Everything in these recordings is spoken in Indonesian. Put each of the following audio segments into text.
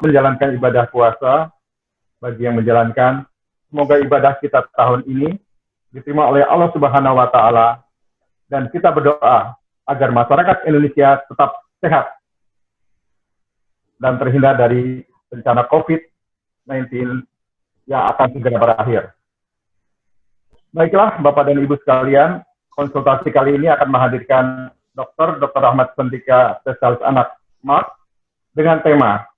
Selamat menjalankan ibadah puasa bagi yang menjalankan. Semoga ibadah kita tahun ini diterima oleh Allah Subhanahu wa Ta'ala, dan kita berdoa agar masyarakat Indonesia tetap sehat dan terhindar dari bencana COVID-19 yang akan segera berakhir. Baiklah, Bapak dan Ibu sekalian, konsultasi kali ini akan menghadirkan Dr. Ahmad Sentika, spesialis anak MAK, dengan tema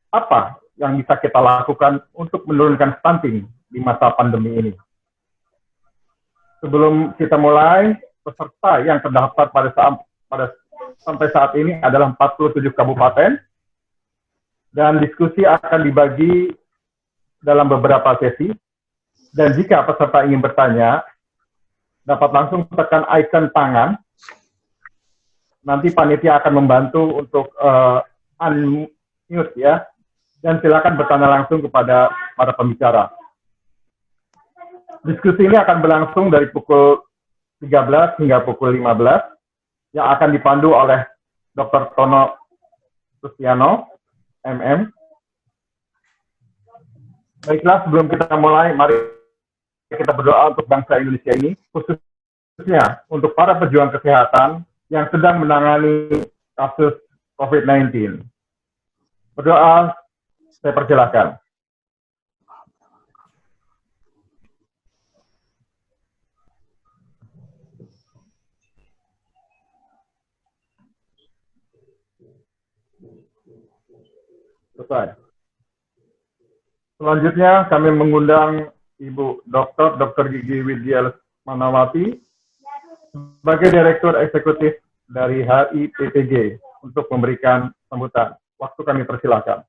apa yang bisa kita lakukan untuk menurunkan stunting di masa pandemi ini. Sebelum kita mulai, peserta yang terdaftar sampai saat ini adalah 47 kabupaten, dan diskusi akan dibagi dalam beberapa sesi. Dan jika peserta ingin bertanya, dapat langsung tekan icon tangan. Nanti panitia akan membantu untuk unmute ya. Dan silakan bertanya langsung kepada para pembicara. Diskusi ini akan berlangsung dari pukul 13 hingga pukul 15, yang akan dipandu oleh Dr. Tono Rustiano, MM. Baiklah, sebelum kita mulai, mari kita berdoa untuk bangsa Indonesia ini, khususnya untuk para pejuang kesehatan yang sedang menangani kasus COVID-19. Berdoa, saya persilakan. Selesai. Selanjutnya kami mengundang Ibu Dr. Gigi Widya Lesmanawati sebagai Direktur Eksekutif dari HIPPG untuk memberikan sambutan. Waktu kami persilakan.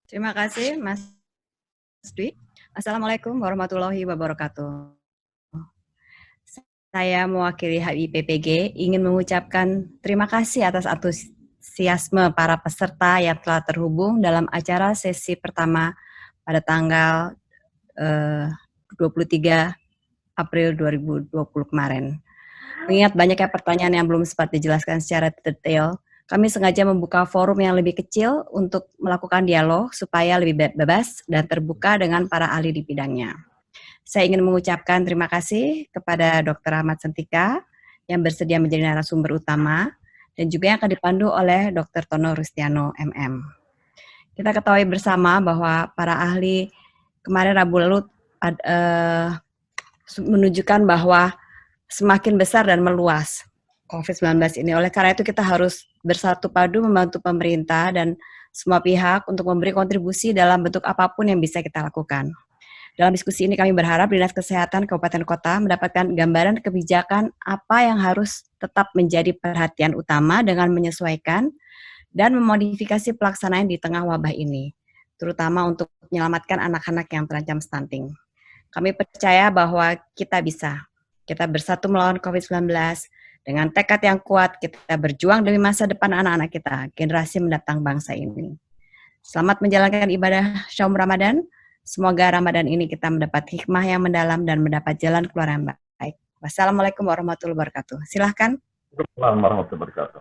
Terima kasih, Mas Dwi. Assalamualaikum warahmatullahi wabarakatuh. Saya mewakili HIPPG ingin mengucapkan terima kasih atas antusiasme para peserta yang telah terhubung dalam acara sesi pertama pada tanggal 23 April 2020 kemarin. Mengingat banyaknya pertanyaan yang belum sempat dijelaskan secara detail, kami sengaja membuka forum yang lebih kecil untuk melakukan dialog supaya lebih bebas dan terbuka dengan para ahli di bidangnya. Saya ingin mengucapkan terima kasih kepada Dr. Ahmad Sentika yang bersedia menjadi narasumber utama dan juga yang akan dipandu oleh Dr. Tono Rustiano, MM. Kita ketahui bersama bahwa para ahli kemarin Rabu lalu menunjukkan bahwa semakin besar dan meluas COVID-19 ini. Oleh karena itu kita harus bersatu padu membantu pemerintah dan semua pihak untuk memberi kontribusi dalam bentuk apapun yang bisa kita lakukan. Dalam diskusi ini kami berharap Dinas Kesehatan Kabupaten Kota mendapatkan gambaran kebijakan apa yang harus tetap menjadi perhatian utama dengan menyesuaikan dan memodifikasi pelaksanaan di tengah wabah ini, terutama untuk menyelamatkan anak-anak yang terancam stunting. Kami percaya bahwa kita bisa. Kita bersatu melawan COVID-19 dengan tekad yang kuat, kita berjuang demi masa depan anak-anak kita, generasi mendatang bangsa ini. Selamat menjalankan ibadah Syaum Ramadan. Semoga Ramadan ini kita mendapat hikmah yang mendalam dan mendapat jalan keluar yang baik. Wassalamualaikum warahmatullahi wabarakatuh. Silahkan. Waalaikumsalam warahmatullahi wabarakatuh.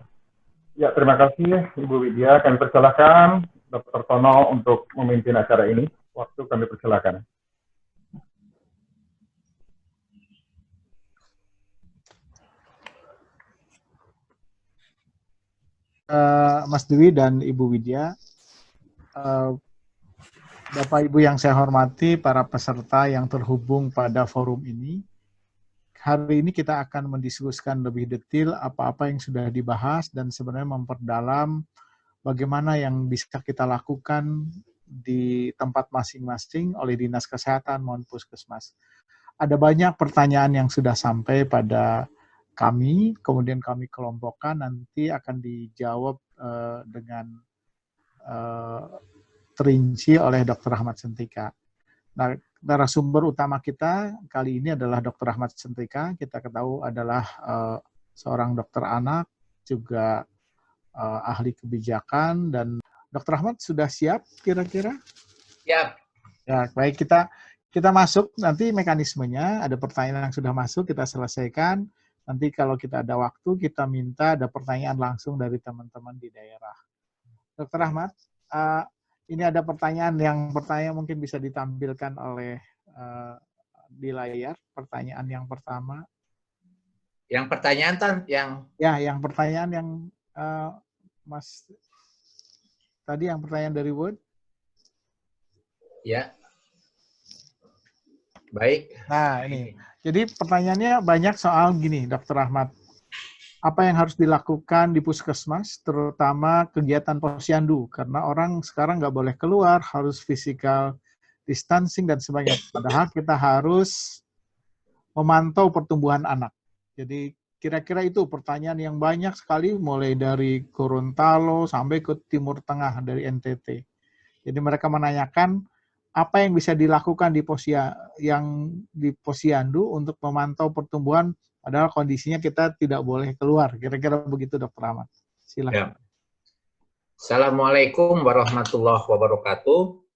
Ya, terima kasih Ibu Widya. Kami persilakan Dr. Tono untuk memimpin acara ini. Waktu kami persilakan. Mas Dwi dan Ibu Widya, Bapak Ibu yang saya hormati, para peserta yang terhubung pada forum ini, hari ini kita akan mendiskusikan lebih detail apa-apa yang sudah dibahas dan sebenarnya memperdalam bagaimana yang bisa kita lakukan di tempat masing-masing oleh Dinas Kesehatan maupun Puskesmas. Ada banyak pertanyaan yang sudah sampai pada kami, kemudian kami kelompokkan, nanti akan dijawab dengan terinci oleh Dr. Ahmad Sentika. Nah, narasumber utama kita kali ini adalah Dr. Ahmad Sentika. Kita ketahui adalah seorang dokter anak, juga ahli kebijakan, dan Dr. Ahmad sudah siap kira-kira? Siap. Ya, baik, kita masuk nanti mekanismenya, ada pertanyaan yang sudah masuk, kita selesaikan. Nanti kalau kita ada waktu, kita minta ada pertanyaan langsung dari teman-teman di daerah. Dr. Ahmad, ini ada pertanyaan mungkin bisa ditampilkan oleh di layar. Pertanyaan yang pertama. Yang pertanyaan Tan, yang pertanyaan yang Mas tadi yang pertanyaan dari Word. Ya. Baik. Nah, ini. Jadi pertanyaannya banyak soal gini, Dr. Ahmad. Apa yang harus dilakukan di puskesmas, terutama kegiatan posyandu, karena orang sekarang nggak boleh keluar, harus physical distancing dan sebagainya. Padahal kita harus memantau pertumbuhan anak. Jadi kira-kira itu pertanyaan yang banyak sekali, mulai dari Gorontalo sampai ke Timur Tengah dari NTT. Jadi mereka menanyakan apa yang bisa dilakukan di posyandu untuk memantau pertumbuhan, padahal kondisinya kita tidak boleh keluar. Kira-kira begitu, Dr. Ahmad. Silakan. Ya. Assalamualaikum warahmatullahi wabarakatuh.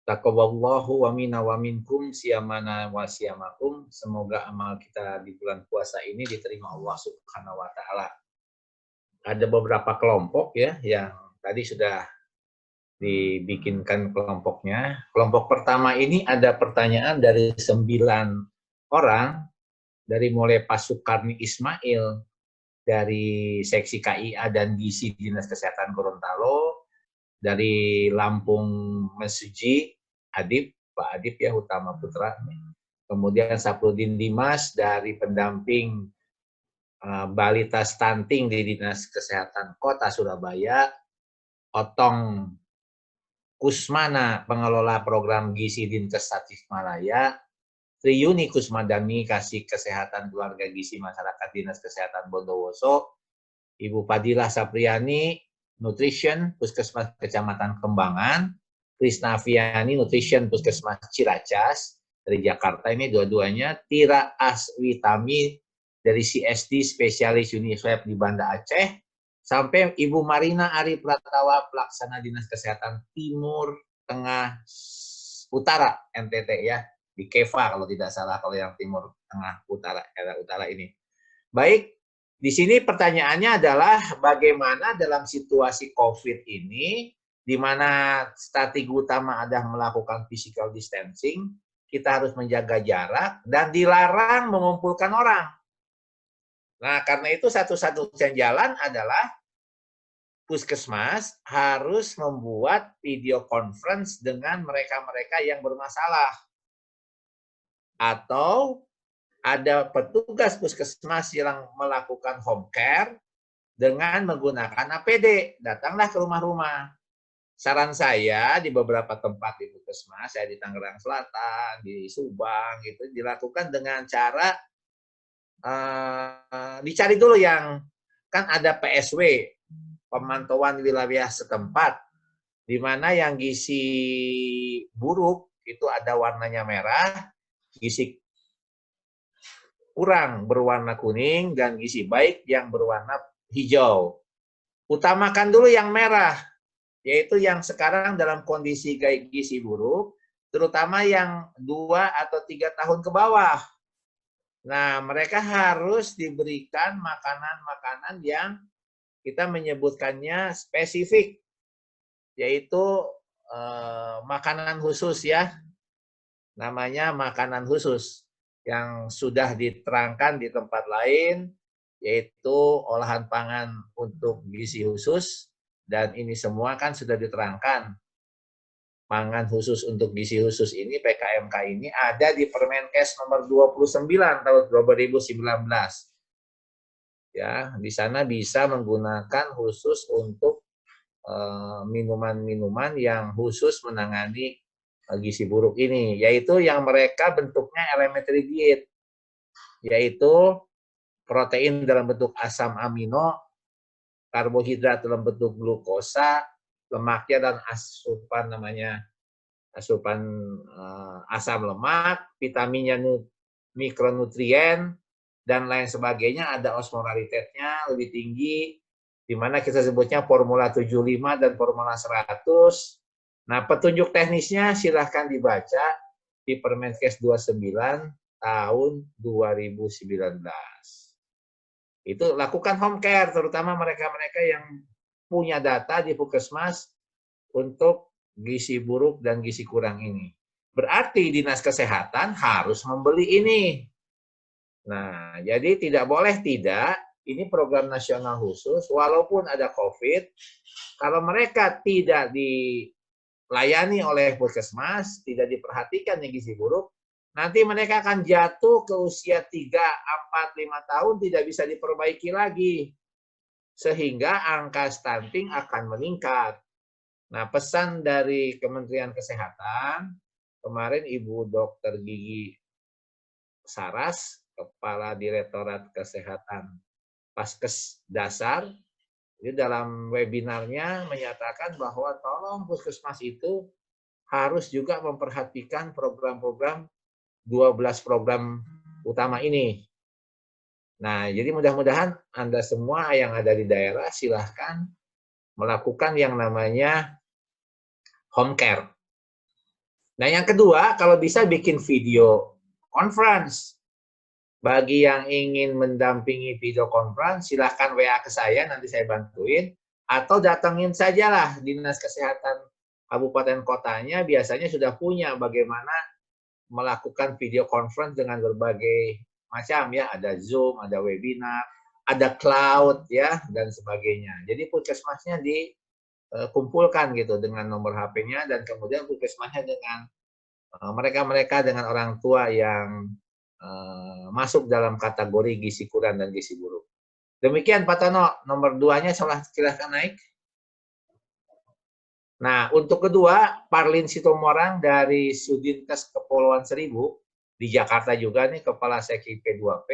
Taqabbalallahu wa minna wa minkum siyamana wa siyamakum. Semoga amal kita di bulan puasa ini diterima Allah Subhanahu wa taala. Ada beberapa kelompok ya yang tadi sudah dibikinkan kelompoknya. Kelompok pertama ini ada pertanyaan dari 9 orang, dari mulai Pak Sukarni Ismail dari seksi KIA dan gizi Dinas Kesehatan Gorontalo, dari Lampung Mesuji Adib, Pak Adib ya, Utama Putra. Kemudian Saprudin Dimas dari pendamping balita stunting di Dinas Kesehatan Kota Surabaya, Otong Kusmana, pengelola program gizi Dinkes Tasikmalaya, Triyuni Kusmadani, Kasih Kesehatan Keluarga Gizi Masyarakat Dinas Kesehatan Bondowoso, Ibu Fadilah Sapriani, Nutrition Puskesmas Kecamatan Kembangan, Krisna Aviani, Nutrition Puskesmas Ciracas dari Jakarta, ini dua-duanya, Tira Aswitami dari CSD Spesialis UNICEF di Banda Aceh, sampai Ibu Marina Ari Pratawa, Pelaksana Dinas Kesehatan Timur Tengah Utara NTT ya, di Keva kalau tidak salah, kalau yang Timur Tengah Utara, era utara ini. Baik, di sini pertanyaannya adalah bagaimana dalam situasi COVID ini, di mana strategi utama adalah melakukan physical distancing, kita harus menjaga jarak dan dilarang mengumpulkan orang. Nah, karena itu satu-satunya jalan adalah puskesmas harus membuat video conference dengan mereka-mereka yang bermasalah. Atau ada petugas puskesmas yang melakukan home care dengan menggunakan APD. Datanglah ke rumah-rumah. Saran saya di beberapa tempat di puskesmas, saya di Tangerang Selatan, di Subang, gitu, dilakukan dengan cara dicari dulu yang, kan ada PSW, pemantauan wilayah setempat, di mana yang gizi buruk itu ada warnanya merah, gizi kurang berwarna kuning, dan gizi baik yang berwarna hijau. Utamakan dulu yang merah, yaitu yang sekarang dalam kondisi gizi buruk, terutama yang 2 atau 3 tahun ke bawah. Nah, mereka harus diberikan makanan-makanan yang kita menyebutkannya spesifik, yaitu makanan khusus ya, namanya makanan khusus yang sudah diterangkan di tempat lain, yaitu olahan pangan untuk gizi khusus, dan ini semua kan sudah diterangkan. Pangan khusus untuk gizi khusus ini, PKMK ini ada di Permenkes nomor 29 tahun 2019. Ya, di sana bisa menggunakan khusus untuk minuman-minuman yang khusus menangani gizi buruk ini, yaitu yang mereka bentuknya elementary diet, yaitu protein dalam bentuk asam amino, karbohidrat dalam bentuk glukosa, lemaknya dan asupan asam lemak, vitaminnya mikronutrien, dan lain sebagainya. Ada osmolaritetnya lebih tinggi, di mana kita sebutnya formula 75 dan formula 100. Nah, petunjuk teknisnya silahkan dibaca di Permenkes 29 tahun 2019. Itu lakukan home care, terutama mereka-mereka yang punya data di puskesmas untuk gizi buruk dan gizi kurang ini. Berarti Dinas Kesehatan harus membeli ini. Nah, jadi tidak boleh tidak, ini program nasional khusus, walaupun ada COVID, kalau mereka tidak dilayani oleh puskesmas, tidak diperhatikan yang gizi buruk, nanti mereka akan jatuh ke usia 3, 4, 5 tahun tidak bisa diperbaiki lagi. Sehingga angka stunting akan meningkat. Nah, pesan dari Kementerian Kesehatan, kemarin Ibu Dr. Gigi Saras, Kepala Direktorat Kesehatan Paskes Dasar, jadi dalam webinarnya menyatakan bahwa tolong puskesmas itu harus juga memperhatikan program-program 12 program utama ini. Nah, jadi mudah-mudahan Anda semua yang ada di daerah silahkan melakukan yang namanya home care. Nah, yang kedua, kalau bisa bikin video conference. Bagi yang ingin mendampingi video conference, silahkan WA ke saya, nanti saya bantuin. Atau datangin sajalah Dinas Kesehatan Kabupaten Kotanya, biasanya sudah punya bagaimana melakukan video conference dengan berbagai macam ya, ada Zoom, ada webinar, ada cloud ya, dan sebagainya. Jadi puskesmasnya dikumpulkan gitu dengan nomor HP-nya, dan kemudian puskesmasnya dengan mereka-mereka dengan orang tua yang masuk dalam kategori gizi kurang dan gizi buruk. Demikian Pak Tono, nomor 2-nya silahkan naik. Nah, untuk kedua, Parlin Sitomorang dari Sudinkes Kepulauan Seribu, di Jakarta juga nih, Kepala Seksi P2P.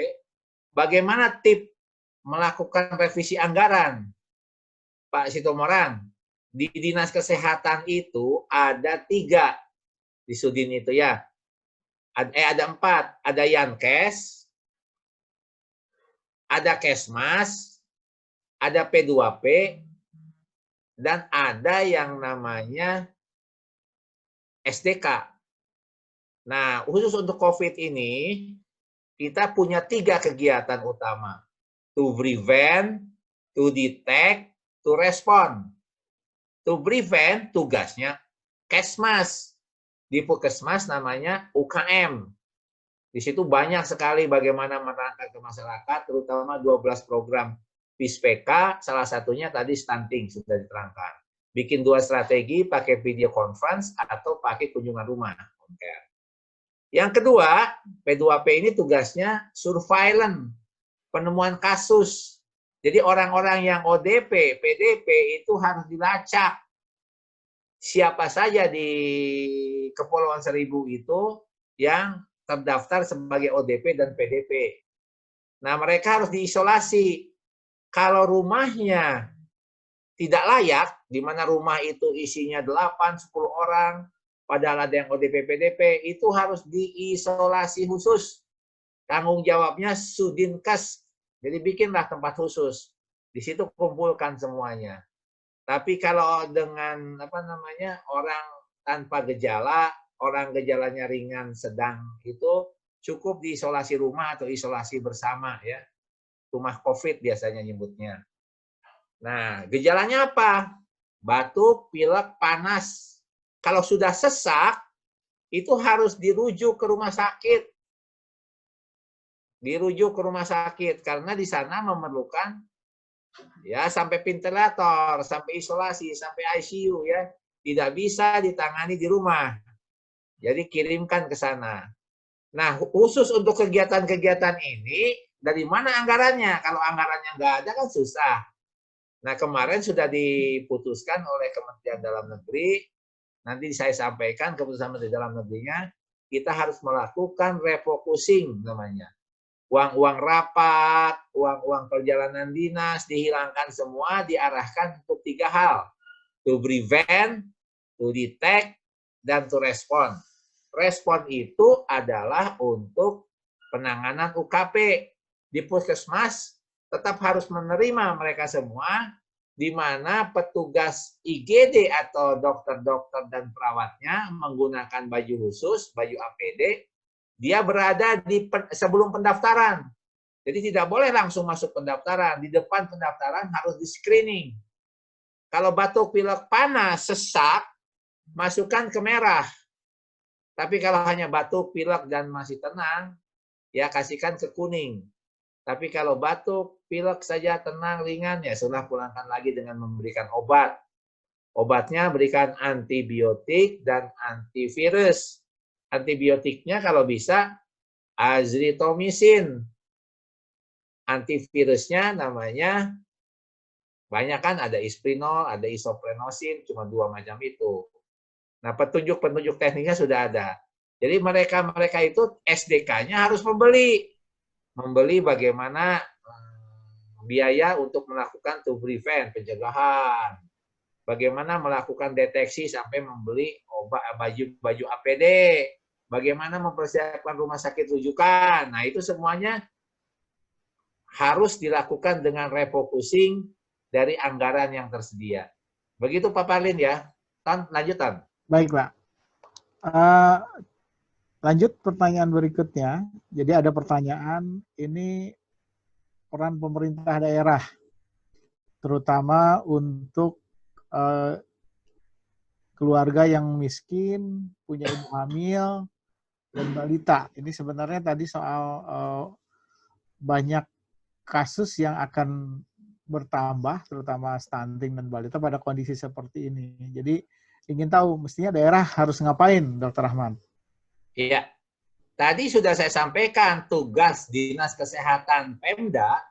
Bagaimana tip melakukan revisi anggaran? Pak Sitomorang, di Dinas Kesehatan itu ada 3 di Sudin itu ya. Ada 4, ada Yankes, ada Kesmas, ada P2P, dan ada yang namanya SDK. Nah, khusus untuk COVID ini, kita punya 3 kegiatan utama. To prevent, to detect, to respond. To prevent, tugasnya Kesmas. Di Puskesmas namanya UKM. Di situ banyak sekali bagaimana merangkak ke masyarakat, terutama 12 program PISPK, salah satunya tadi stunting sudah diterangkan. Bikin 2 strategi, pakai video conference atau pakai kunjungan rumah. Yang kedua, P2P ini tugasnya surveillance, penemuan kasus. Jadi orang-orang yang ODP, PDP itu harus dilacak. Siapa saja di Kepulauan Seribu itu yang terdaftar sebagai ODP dan PDP. Nah, mereka harus diisolasi. Kalau rumahnya tidak layak, di mana rumah itu isinya 8-10 orang, padahal ada yang ODP, PDP, itu harus diisolasi khusus. Tanggung jawabnya Sudinkes. Jadi bikinlah tempat khusus. Di situ kumpulkan semuanya. Tapi kalau dengan orang tanpa gejala, orang gejalanya ringan, sedang, itu cukup diisolasi rumah atau isolasi bersama ya. Rumah COVID biasanya nyebutnya. Nah, gejalanya apa? Batuk, pilek, panas. Kalau sudah sesak, itu harus dirujuk ke rumah sakit. Dirujuk ke rumah sakit karena di sana memerlukan ya sampai ventilator, sampai isolasi, sampai ICU ya. Tidak bisa ditangani di rumah. Jadi kirimkan ke sana. Nah, khusus untuk kegiatan-kegiatan ini, dari mana anggarannya? Kalau anggarannya nggak ada kan susah. Nah, kemarin sudah diputuskan oleh Kementerian Dalam Negeri, nanti saya sampaikan keputusan Menteri Dalam Negerinya, kita harus melakukan refocusing namanya. Uang-uang rapat, uang-uang perjalanan dinas, dihilangkan semua, diarahkan untuk 3 hal. To prevent, to detect, dan to respond. Respon itu adalah untuk penanganan UKP. Di puskesmas tetap harus menerima mereka semua, di mana petugas IGD atau dokter-dokter dan perawatnya menggunakan baju khusus, baju APD, dia berada sebelum pendaftaran. Jadi tidak boleh langsung masuk pendaftaran. Di depan pendaftaran harus di screening. Kalau batuk, pilek, panas, sesak, masukkan ke merah. Tapi kalau hanya batuk, pilek, dan masih tenang, ya kasihkan ke kuning. Tapi kalau batuk, pilek saja tenang, ringan, ya sudah pulangkan lagi dengan memberikan obat. Obatnya berikan antibiotik dan antivirus. Antibiotiknya kalau bisa azithromycin. Antivirusnya namanya banyak kan, ada isprinol, ada isoprenosin, cuma 2 macam itu. Nah, petunjuk-petunjuk tekniknya sudah ada. Jadi mereka itu SDK-nya harus membeli bagaimana biaya untuk melakukan to prevent, pencegahan. Bagaimana melakukan deteksi sampai membeli obat, baju APD. Bagaimana mempersiapkan rumah sakit rujukan. Nah, itu semuanya harus dilakukan dengan refocusing dari anggaran yang tersedia. Begitu Pak Parlin ya. Tan, lanjut Tan. Baik, Pak. Lanjut pertanyaan berikutnya. Jadi ada pertanyaan, ini peran pemerintah daerah, terutama untuk keluarga yang miskin, punya ibu hamil, dan balita. Ini sebenarnya tadi soal banyak kasus yang akan bertambah, terutama stunting dan balita pada kondisi seperti ini. Jadi ingin tahu, mestinya daerah harus ngapain, Dr. Rahman? Iya, tadi sudah saya sampaikan tugas Dinas Kesehatan Pemda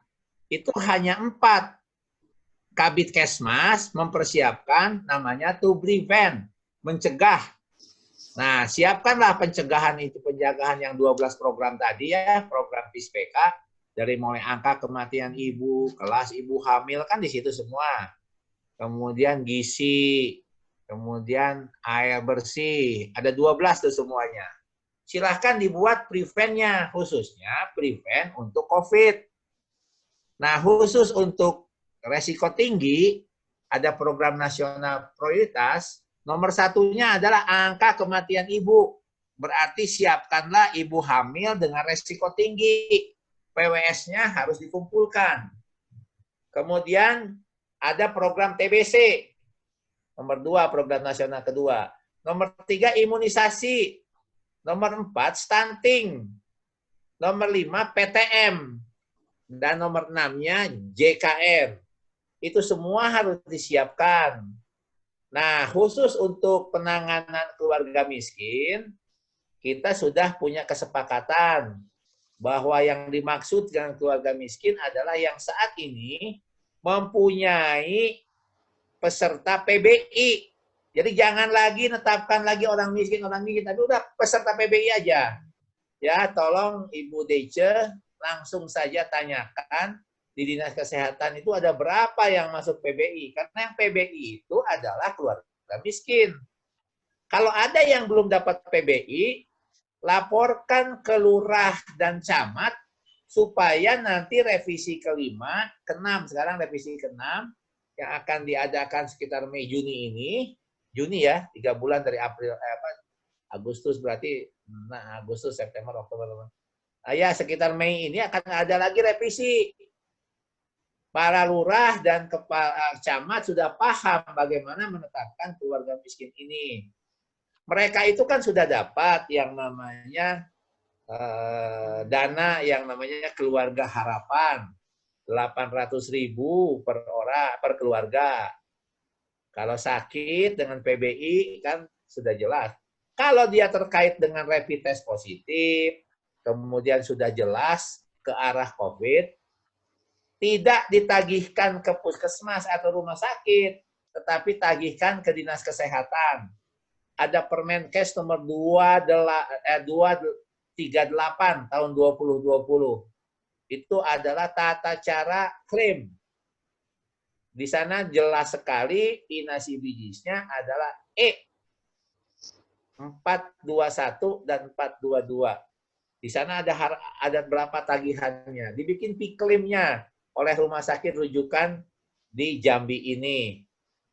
itu hanya 4. Kabid Kesmas mempersiapkan namanya to prevent, mencegah. Nah, siapkanlah pencegahan itu, penjagaan yang 12 program tadi ya, program PISPK, dari mulai angka kematian ibu, kelas ibu hamil, kan di situ semua. Kemudian gizi, kemudian air bersih, ada 12 tuh semuanya. Silahkan dibuat prevent-nya, khususnya prevent untuk COVID. Nah, khusus untuk resiko tinggi, ada program nasional prioritas, nomor 1-nya adalah angka kematian ibu. Berarti siapkanlah ibu hamil dengan resiko tinggi. PWS-nya harus dikumpulkan. Kemudian ada program TBC. Nomor 2, program nasional kedua. Nomor 3, imunisasi. Nomor 4, stunting. Nomor 5, PTM. Dan nomor 6-nya JKR. Itu semua harus disiapkan. Nah, khusus untuk penanganan keluarga miskin, kita sudah punya kesepakatan bahwa yang dimaksud dengan keluarga miskin adalah yang saat ini mempunyai peserta PBI. Jadi jangan lagi netapkan lagi orang miskin, tapi udah peserta PBI aja. Ya, tolong Ibu Dece langsung saja tanyakan di Dinas Kesehatan itu ada berapa yang masuk PBI. Karena yang PBI itu adalah keluarga miskin. Kalau ada yang belum dapat PBI, laporkan ke lurah dan camat supaya nanti revisi ke-5, ke-6, sekarang revisi ke-6 yang akan diadakan sekitar Mei Juni ini. Juni ya, 3 bulan dari Agustus berarti, nah Agustus, September, Oktober. Ya, sekitar Mei ini akan ada lagi revisi. Para lurah dan kepala camat sudah paham bagaimana menetapkan keluarga miskin ini. Mereka itu kan sudah dapat yang namanya dana yang namanya keluarga harapan. 800.000 per orang, per keluarga. Kalau sakit dengan PBI kan sudah jelas. Kalau dia terkait dengan rapid test positif, kemudian sudah jelas ke arah COVID, tidak ditagihkan ke puskesmas atau rumah sakit, tetapi tagihkan ke Dinas Kesehatan. Ada Permenkes nomor 238 tahun 2020. Itu adalah tata cara klaim. Di sana jelas sekali INASI-BIDIS-nya adalah E421 dan 422. Di sana ada berapa tagihannya. Dibikin P-claim-nya oleh rumah sakit rujukan di Jambi ini.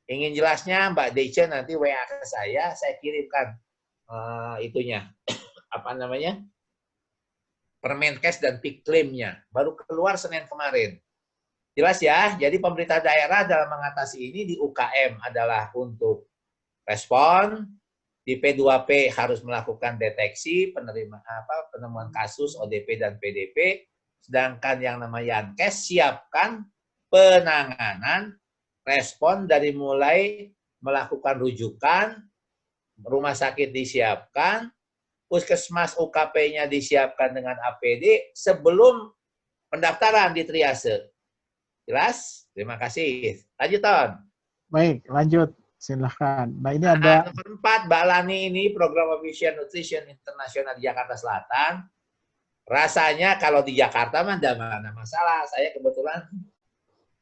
Ingin jelasnya Mbak Dece nanti WA ke saya kirimkan itunya. Apa namanya? Permenkes dan P-claim-nya. Baru keluar Senin kemarin. Jelas ya, jadi pemerintah daerah dalam mengatasi ini di UKM adalah untuk respon, di P2P harus melakukan deteksi, penemuan kasus ODP dan PDP, sedangkan yang namanya Yankes siapkan penanganan, respon dari mulai melakukan rujukan, rumah sakit disiapkan, puskesmas UKP-nya disiapkan dengan APD sebelum pendaftaran di triase. Jelas? Terima kasih. Lanjut, Ton. Baik, lanjut. Silahkan. Nah, ini ada... Nomor 4, Mbak Lani ini program Efficient Nutrition Internasional di Jakarta Selatan. Rasanya kalau di Jakarta mah tidak ada masalah. Saya kebetulan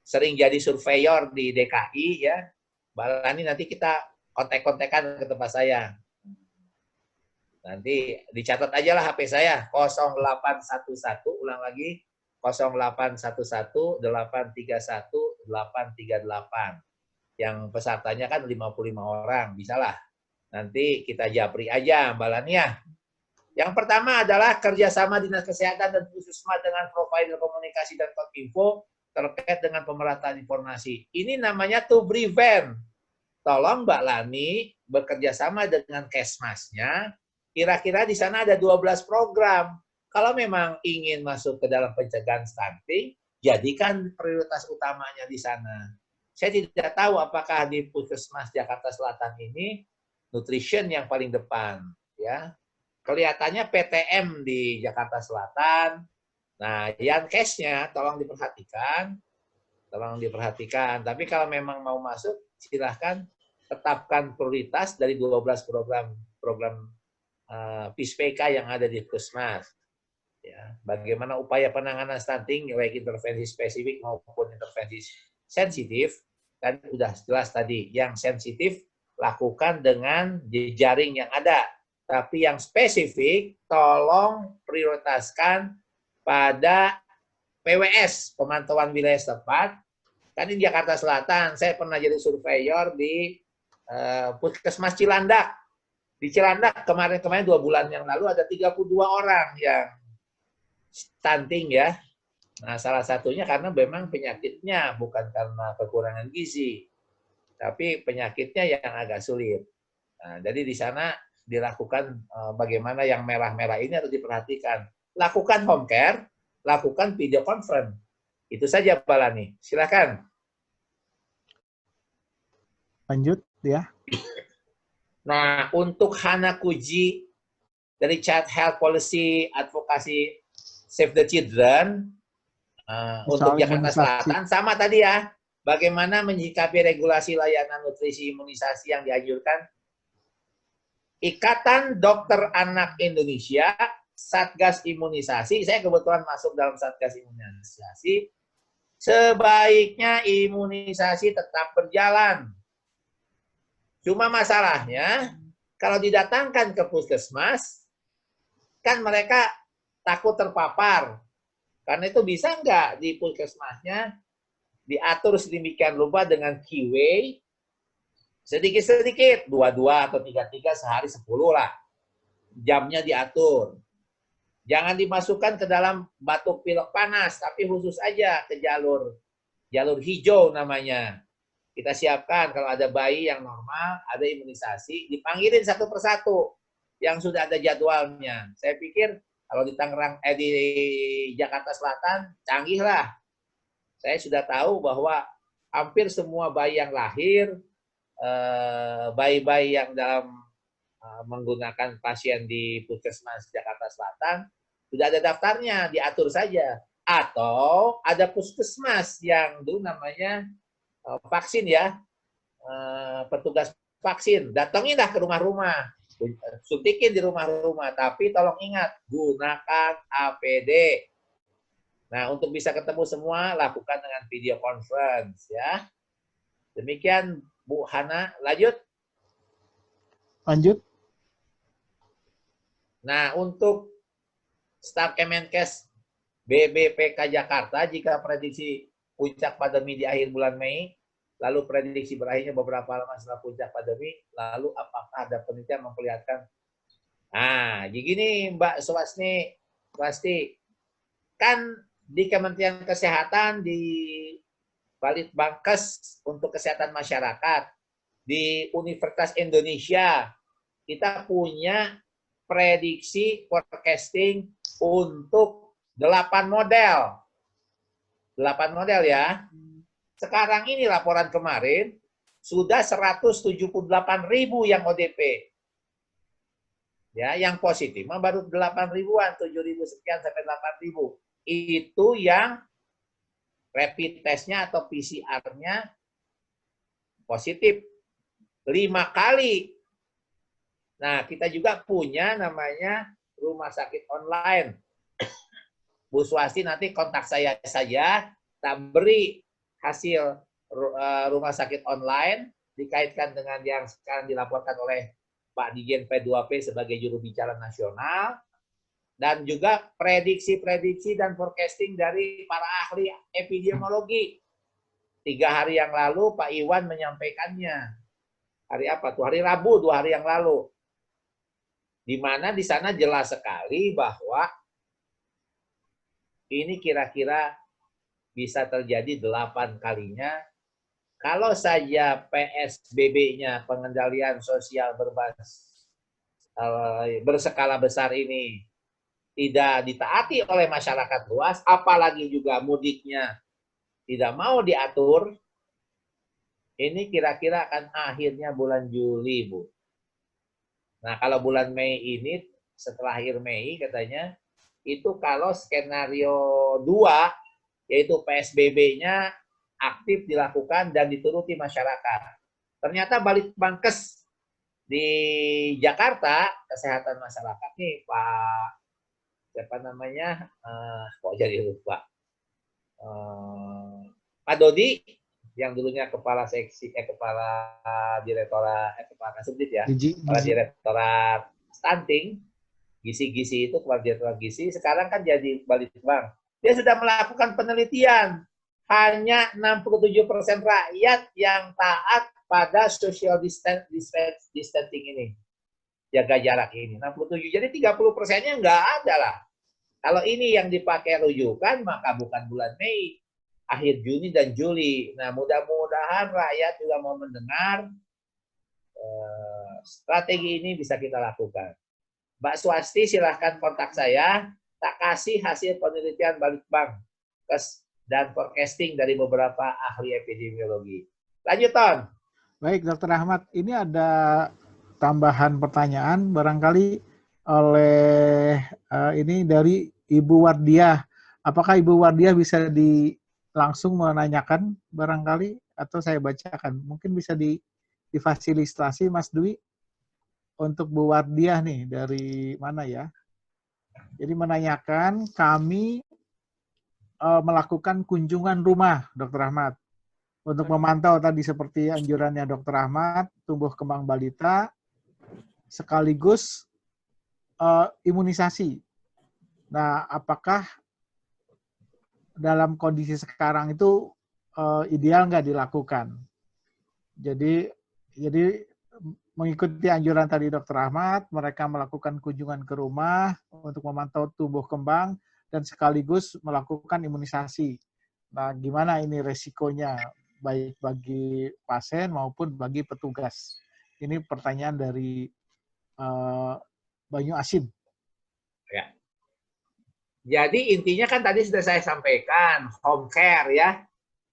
sering jadi surveyor di DKI ya. Mbak Lani nanti kita kontek-kontekan ke tempat saya. Nanti dicatat aja lah HP saya 0811, ulang lagi 0811 831 838. Yang pesertanya kan 55 orang, bisalah. Nanti kita japri aja Mbak Lani ya. Yang pertama adalah kerjasama Dinas Kesehatan dan Puskesmas dengan provider komunikasi dan kominfo terkait dengan pemerataan informasi. Ini namanya to prevent. Tolong Mbak Lani bekerja sama dengan Kesmasnya. Kira-kira di sana ada 12 program. Kalau memang ingin masuk ke dalam pencegahan stunting, jadikan prioritas utamanya di sana. Saya tidak tahu apakah di Puskesmas Jakarta Selatan ini nutrition yang paling depan, ya. Kelihatannya PTM di Jakarta Selatan. Nah, Yankesnya tolong diperhatikan. Tapi kalau memang mau masuk, silahkan tetapkan prioritas dari 12 program PISPK yang ada di Puskesmas. Ya, bagaimana upaya penanganan stunting, baik intervensi spesifik maupun intervensi sensitif. Kan sudah jelas tadi, yang sensitif lakukan dengan jejaring yang ada. Tapi yang spesifik, tolong prioritaskan pada PWS, pemantauan wilayah setempat. Kan di Jakarta Selatan, saya pernah jadi surveyor di Puskesmas Cilandak. Di Cilandak kemarin 2 bulan yang lalu ada 32 orang yang stunting ya. Nah, salah satunya karena memang penyakitnya bukan karena kekurangan gizi, tapi penyakitnya yang agak sulit. Nah, jadi di sana dilakukan bagaimana yang merah-merah ini harus diperhatikan. Lakukan home care, lakukan video conference. Itu saja Pak Lani. Silakan. Lanjut ya. Nah, untuk Hanakuji dari Child Health Policy Advocacy Save the Children, untuk Jakarta Selatan, sama tadi ya, bagaimana menyikapi regulasi layanan nutrisi imunisasi yang dianjurkan. Ikatan Dokter Anak Indonesia, Satgas Imunisasi, saya kebetulan masuk dalam Satgas Imunisasi, sebaiknya imunisasi tetap berjalan. Cuma masalahnya, kalau didatangkan ke puskesmas, kan mereka takut terpapar. Karena itu bisa nggak di puskesmasnya diatur sedemikian rupa dengan keyway, sedikit-sedikit, 2-2 atau 3-3 sehari 10 lah. Jamnya diatur. Jangan dimasukkan ke dalam batuk pilek panas, tapi khusus aja ke jalur hijau namanya. Kita siapkan kalau ada bayi yang normal, ada imunisasi, dipanggilin satu persatu yang sudah ada jadwalnya. Saya pikir kalau di Tangerang, di Jakarta Selatan, canggih lah. Saya sudah tahu bahwa hampir semua bayi yang lahir, bayi-bayi yang dalam menggunakan pasien di Puskesmas Jakarta Selatan, sudah ada daftarnya, diatur saja. Atau ada puskesmas yang dulu namanya vaksin ya, petugas vaksin, datanginlah ke rumah-rumah. Suntikin di rumah-rumah, tapi tolong ingat, gunakan APD. Nah, untuk bisa ketemu semua, lakukan dengan video conference ya. Demikian Bu Hana, lanjut. Lanjut. Nah, untuk staf Kemenkes BBPK Jakarta, jika prediksi puncak pandemi di akhir bulan Mei, lalu prediksi berakhirnya beberapa lama setelah puncak pandemi, lalu apakah ada penelitian memperlihatkan? Nah, gini Mbak Swasti, kan di Kementerian Kesehatan, di Balitbangkes untuk Kesehatan Masyarakat, di Universitas Indonesia kita punya prediksi forecasting untuk 8 model. 8 model ya. Sekarang ini laporan kemarin sudah 178.000 yang ODP. Ya, yang positif mah baru 8 ribuan, 7.000 sekian sampai 8.000. Itu yang rapid testnya atau PCR-nya positif 5 kali. Nah, kita juga punya namanya rumah sakit online. Bu Swasti nanti kontak saya saja, tak beri hasil rumah sakit online dikaitkan dengan yang sekarang dilaporkan oleh Pak Dijen P2P sebagai juru bicara nasional, dan juga prediksi-prediksi dan forecasting dari para ahli epidemiologi. 3 hari yang lalu Pak Iwan menyampaikannya. Hari apa tuh? Hari Rabu, 2 hari yang lalu. Di mana di sana jelas sekali bahwa ini kira-kira bisa terjadi 8 kalinya. Kalau saja PSBB-nya, pengendalian sosial berskala besar ini, tidak ditaati oleh masyarakat luas, apalagi juga mudiknya tidak mau diatur, ini kira-kira akan akhirnya bulan Juli, Bu. Nah, kalau bulan Mei ini, setelah akhir Mei katanya, itu kalau skenario 2, yaitu PSBB-nya aktif dilakukan dan dituruti masyarakat. Ternyata Balitbangkes di Jakarta, kesehatan masyarakat nih, Pak, siapa namanya, kok jadi lupa, Pak Dodi, yang dulunya kepala seksi, kepala direktorat, kepala Kasubdit ya, kepala direktorat stunting, gizi-gizi itu, kepala direktorat gizi, sekarang kan jadi Balitbang. Dia sudah melakukan penelitian, hanya 67% rakyat yang taat pada social distancing ini, jaga jarak ini, 67. Jadi 30%-nya nggak ada lah. Kalau ini yang dipakai rujukan, maka bukan bulan Mei, akhir Juni dan Juli. Nah, mudah-mudahan rakyat juga mau mendengar strategi ini bisa kita lakukan. Mbak Swasti, silahkan kontak saya, tak kasih hasil penelitian Balitbang dan forecasting dari beberapa ahli epidemiologi. Lanjut, Ton. Baik, Dr. Ahmad. Ini ada tambahan pertanyaan barangkali oleh ini dari Ibu Wardiah. Apakah Ibu Wardiah bisa langsung menanyakan barangkali, atau saya bacakan? Mungkin bisa difasilitasi Mas Dwi untuk Bu Wardiah nih, dari mana ya? Jadi menanyakan, kami melakukan kunjungan rumah, Dr. Ahmad, untuk memantau tadi seperti anjurannya Dr. Ahmad, tumbuh kembang balita, sekaligus imunisasi. Nah, apakah dalam kondisi sekarang itu ideal nggak dilakukan? Jadi mengikuti anjuran tadi Dr. Ahmad, mereka melakukan kunjungan ke rumah untuk memantau tumbuh kembang dan sekaligus melakukan imunisasi. Nah, gimana ini resikonya, baik bagi pasien maupun bagi petugas? Ini pertanyaan dari Banyu Asin. Ya. Jadi intinya kan tadi sudah saya sampaikan, home care ya.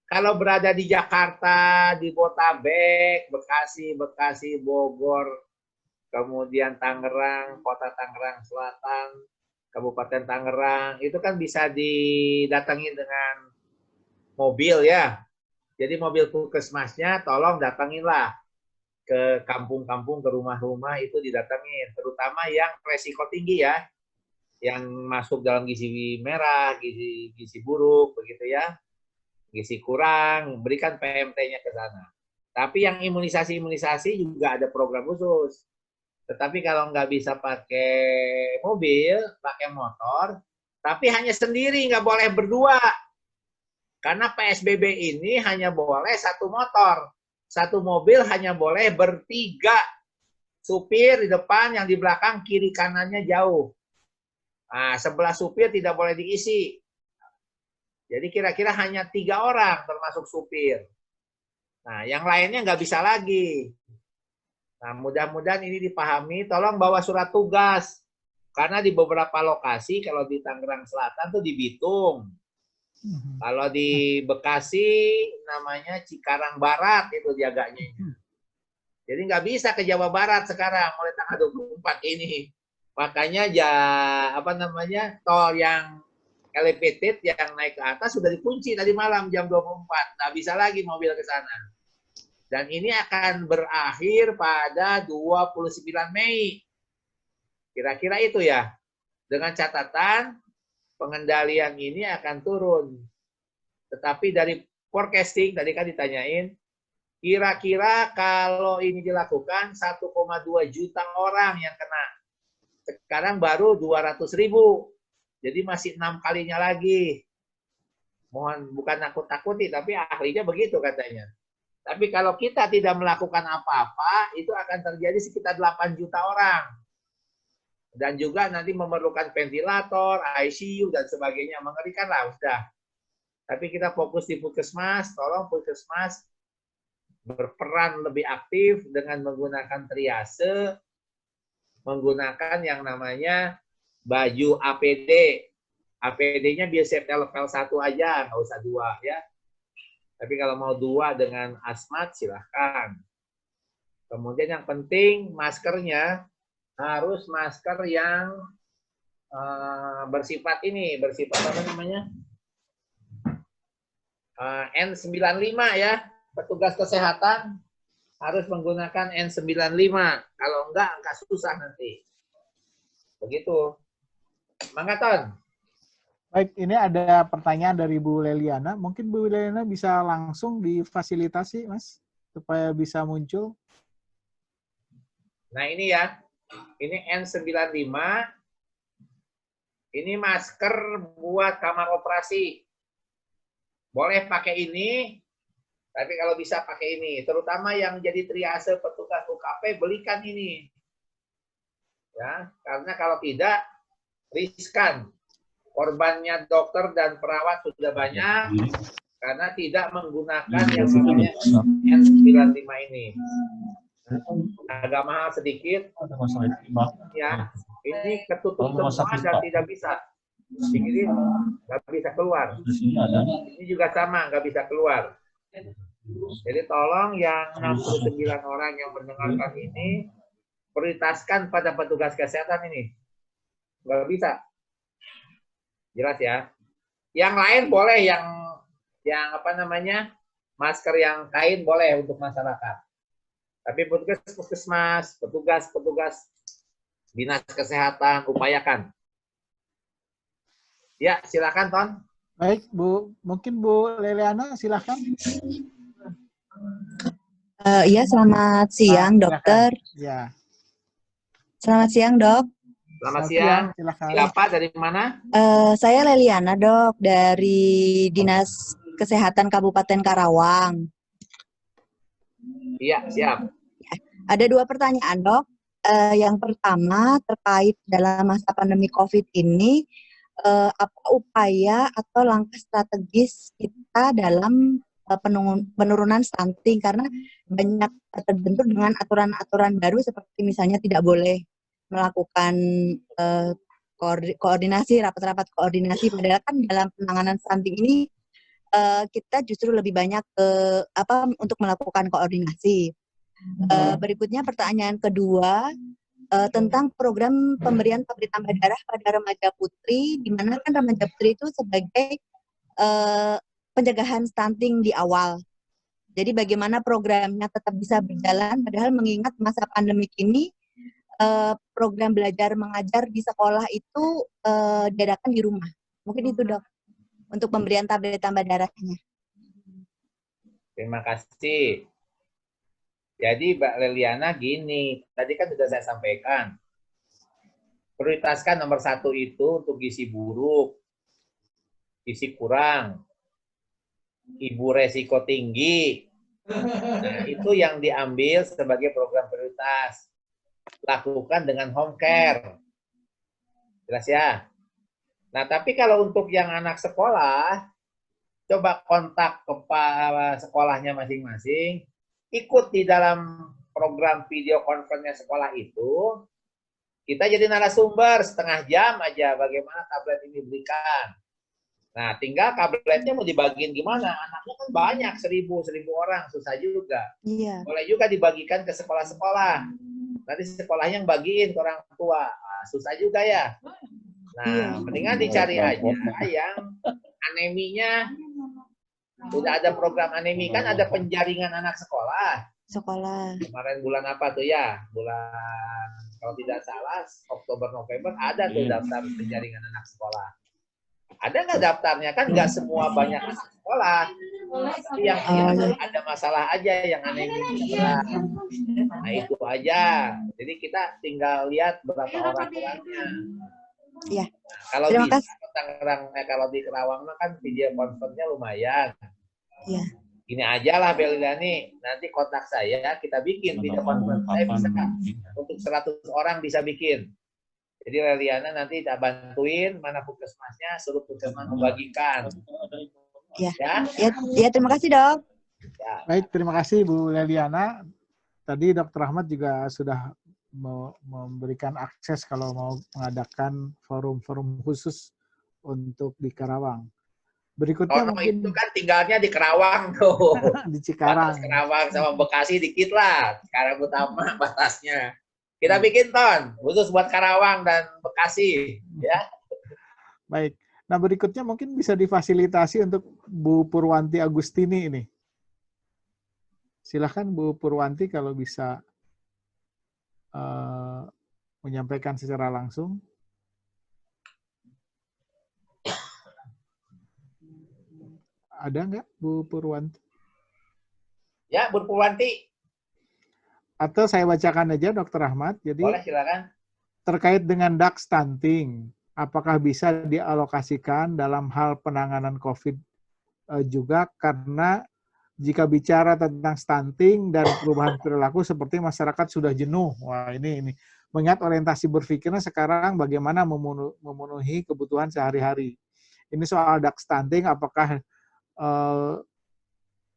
Kalau berada di Jakarta, di Botabek, Bekasi, Bogor, kemudian Tangerang, Kota Tangerang Selatan, Kabupaten Tangerang, itu kan bisa didatangi dengan mobil ya. Jadi mobil puskesmasnya tolong datanginlah ke kampung-kampung, ke rumah-rumah itu didatengin. Terutama yang resiko tinggi ya, yang masuk dalam gizi merah, gizi buruk, begitu ya, gizi kurang, berikan PMT-nya ke sana. Tapi yang imunisasi juga ada program khusus. Tetapi kalau nggak bisa pakai mobil, pakai motor, tapi hanya sendiri, nggak boleh berdua. Karena PSBB ini hanya boleh 1 motor. 1 mobil hanya boleh bertiga. Supir di depan, yang di belakang, kiri kanannya jauh. Nah, sebelah supir tidak boleh diisi. Jadi kira-kira hanya 3 orang termasuk supir. Nah, yang lainnya nggak bisa lagi. Nah, mudah-mudahan ini dipahami. Tolong bawa surat tugas. Karena di beberapa lokasi, kalau di Tangerang Selatan tuh di Bitung. Kalau di Bekasi, namanya Cikarang Barat itu jaganya. Jadi nggak bisa ke Jawa Barat sekarang mulai tanggal 24 ini. Makanya tol yang elevated yang naik ke atas sudah dikunci tadi malam jam 24. Nggak bisa lagi mobil ke sana. Dan ini akan berakhir pada 29 Mei. Kira-kira itu ya. Dengan catatan pengendalian ini akan turun. Tetapi dari forecasting, tadi kan ditanyain, kira-kira kalau ini dilakukan 1,2 juta orang yang kena. Sekarang baru 200.000. Jadi masih 6 kalinya lagi. Mohon bukan nakut-nakuti, tapi ahlinya begitu katanya. Tapi kalau kita tidak melakukan apa-apa, itu akan terjadi sekitar 8 juta orang. Dan juga nanti memerlukan ventilator, ICU, dan sebagainya. Mengerikan lah, sudah. Tapi kita fokus di puskesmas, tolong puskesmas berperan lebih aktif dengan menggunakan triase, menggunakan yang namanya baju APD. APD-nya biasanya level 1 aja, nggak usah 2 ya. Tapi kalau mau 2 dengan asmat, silahkan. Kemudian yang penting maskernya harus masker yang bersifat apa namanya? N95 ya. Petugas kesehatan harus menggunakan N95. Kalau enggak susah nanti. Begitu. Manggaton. Baik, ini ada pertanyaan dari Bu Leliana. Mungkin Bu Leliana bisa langsung difasilitasi, Mas, supaya bisa muncul. Nah ini ya, ini N95. Ini masker buat kamar operasi. Boleh pakai ini, tapi kalau bisa pakai ini. Terutama yang jadi triase petugas UKP, belikan ini. Ya, karena kalau tidak, riskan. Korbannya dokter dan perawat sudah banyak karena tidak menggunakan yang namanya N95 ini. Agak mahal sedikit. Ya, ini ketutup semua dan tidak bisa. Ini nggak bisa keluar. Ini juga sama, nggak bisa keluar. Jadi tolong yang 69 orang yang mendengarkan ini prioritaskan pada petugas kesehatan ini. Nggak bisa. Jelas ya. Yang lain boleh yang apa namanya? Masker yang kain boleh untuk masyarakat. Tapi petugas puskesmas, petugas dinas kesehatan upayakan. Ya, silakan Ton. Baik, Bu. Mungkin Bu Leliana silakan. Iya, selamat siang, dokter. Ya. Selamat siang, dok. Selamat siang. Silakan. Siapa dari mana? Saya Leliana, dok, dari Dinas Kesehatan Kabupaten Karawang. Iya, siap. Ada 2 pertanyaan, dok. Yang pertama terkait dalam masa pandemi COVID ini, apa upaya atau langkah strategis kita dalam penurunan stunting, karena banyak terbentur dengan aturan-aturan baru seperti misalnya tidak boleh melakukan koordinasi, rapat-rapat koordinasi, padahal kan dalam penanganan stunting ini kita justru lebih banyak untuk melakukan koordinasi. Berikutnya pertanyaan kedua tentang program pemberian pabrik tambah darah pada remaja putri, di mana kan remaja putri itu sebagai pencegahan stunting di awal. Jadi bagaimana programnya tetap bisa berjalan, padahal mengingat masa pandemik ini program belajar mengajar di sekolah itu diadakan di rumah. Mungkin itu, dok, untuk pemberian tablet tambah darahnya. Terima kasih. Jadi Mbak Leliana gini, tadi kan sudah saya sampaikan. Prioritaskan nomor 1 itu untuk gizi buruk, gizi kurang, ibu resiko tinggi. Nah, itu yang diambil sebagai program prioritas. Lakukan dengan home care. Jelas ya? Nah, tapi kalau untuk yang anak sekolah, coba kontak kepala sekolahnya masing-masing, ikut di dalam program video conference sekolah itu, kita jadi narasumber setengah jam aja bagaimana tablet ini diberikan. Nah, tinggal tabletnya mau dibagiin gimana? Anaknya kan banyak, 1.000 orang, susah juga. Iya. Boleh juga dibagikan ke sekolah-sekolah. Nanti sekolahnya yang bagiin ke orang tua. Nah, susah juga ya. Nah, mendingan dicari aja yang aneminya. Sudah ada program anemi, kan ada penjaringan anak sekolah. Sekolah. Kemarin bulan apa tuh ya? Bulan, kalau tidak salah, Oktober, November, ada tuh daftar penjaringan anak sekolah. Ada nggak daftarnya? Kan nggak semua banyak anak sekolah. Tapi yang ada masalah aja, yang anemi berat. Nah, itu aja. Jadi kita tinggal lihat berapa orang orangnya. Iya. Nah, kalau Terima bisa, kasih. kalau di Kerawang mah kan video conference-nya lumayan. Iya. Ini aja lah Belidani, nanti kontak saya, kita bikin video conference. Saya bisa untuk 100 orang bisa bikin. Jadi Leliana nanti kita bantuin mana puskesmasnya, suruh puskesmas membagikan. Ya. Ya. Ya, terima kasih, Dok. Ya. Baik, terima kasih Bu Leliana. Tadi Dr. Ahmad juga sudah memberikan akses kalau mau mengadakan forum-forum khusus untuk di Karawang. Berikutnya mungkin itu kan tinggalnya di Kerawang tuh. di Cikarang. Batas Kerawang sama Bekasi dikit lah. Sekarang utama batasnya. Kita bikin ton khusus buat Karawang dan Bekasi, ya. Baik. Nah, berikutnya mungkin bisa difasilitasi untuk Bu Purwanti Agustini ini. Silahkan Bu Purwanti kalau bisa menyampaikan secara langsung. Ada nggak Bu Purwanti? Ya, Bu Purwanti. Atau saya bacakan aja Dr. Ahmad. Jadi boleh, silakan. Terkait dengan dak stunting, apakah bisa dialokasikan dalam hal penanganan COVID juga, karena jika bicara tentang stunting dan perubahan perilaku seperti masyarakat sudah jenuh. Wah, ini mengingat orientasi berpikirnya sekarang bagaimana memenuhi kebutuhan sehari-hari. Ini soal dak stunting, apakah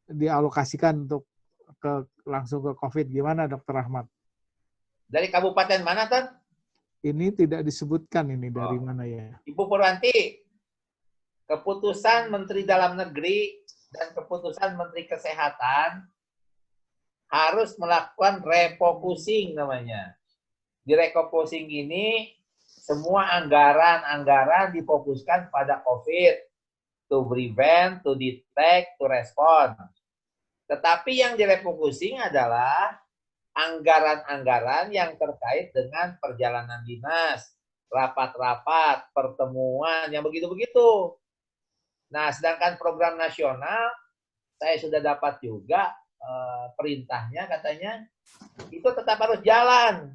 dialokasikan untuk langsung ke COVID? Gimana Dr. Ahmad? Dari kabupaten mana, Ton? Ini tidak disebutkan ini dari mana ya. Ibu Purwanti, keputusan Menteri Dalam Negeri dan keputusan Menteri Kesehatan harus melakukan refocusing namanya. Di refocusing ini, semua anggaran difokuskan pada COVID. To prevent, to detect, to respond. Tetapi yang direfocusing adalah anggaran-anggaran yang terkait dengan perjalanan dinas, rapat-rapat, pertemuan, yang begitu-begitu. Nah, sedangkan program nasional, saya sudah dapat juga perintahnya katanya, itu tetap harus jalan.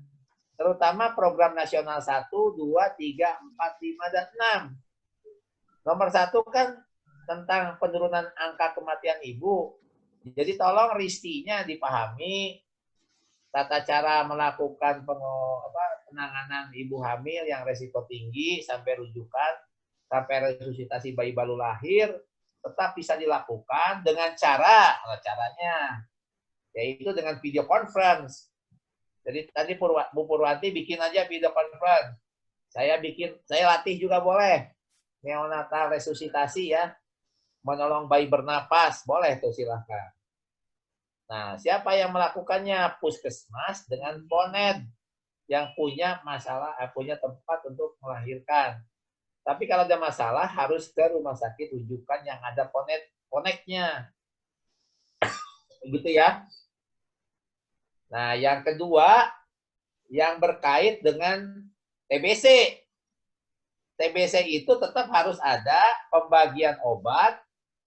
Terutama program nasional 1, 2, 3, 4, 5, dan 6. Nomor 1 kan tentang penurunan angka kematian ibu. Jadi tolong ristinya dipahami, tata cara melakukan penanganan ibu hamil yang resiko tinggi sampai rujukan, sampai resusitasi bayi baru lahir, tetap bisa dilakukan dengan caranya, yaitu dengan video conference. Jadi tadi Bu Purwanti bikin aja video conference. Saya latih juga boleh. Neonatal resusitasi ya, menolong bayi bernapas, boleh tuh silahkan. Nah, siapa yang melakukannya? Puskesmas dengan Poned yang punya masalah, punya tempat untuk melahirkan. Tapi kalau ada masalah harus ke rumah sakit rujukan yang ada Ponednya. Begitu ya. Nah, yang kedua yang berkait dengan TBC. TBC itu tetap harus ada pembagian obat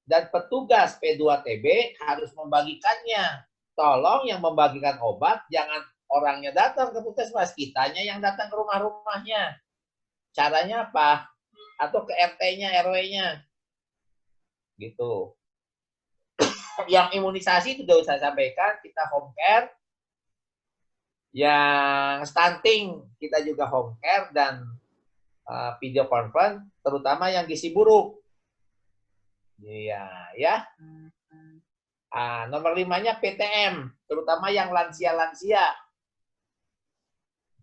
dan petugas P2TB harus membagikannya. Tolong yang membagikan obat jangan orangnya datang ke puskesmas, kitanya yang datang ke rumah-rumahnya. Caranya apa? Atau ke RT-nya, RW-nya. Gitu. Yang imunisasi itu sudah saya sampaikan, kita home care. Yang stunting kita juga home care dan video conference, terutama yang gizi buruk. Iya, ya. Nomor 5-nya PTM, terutama yang lansia-lansia.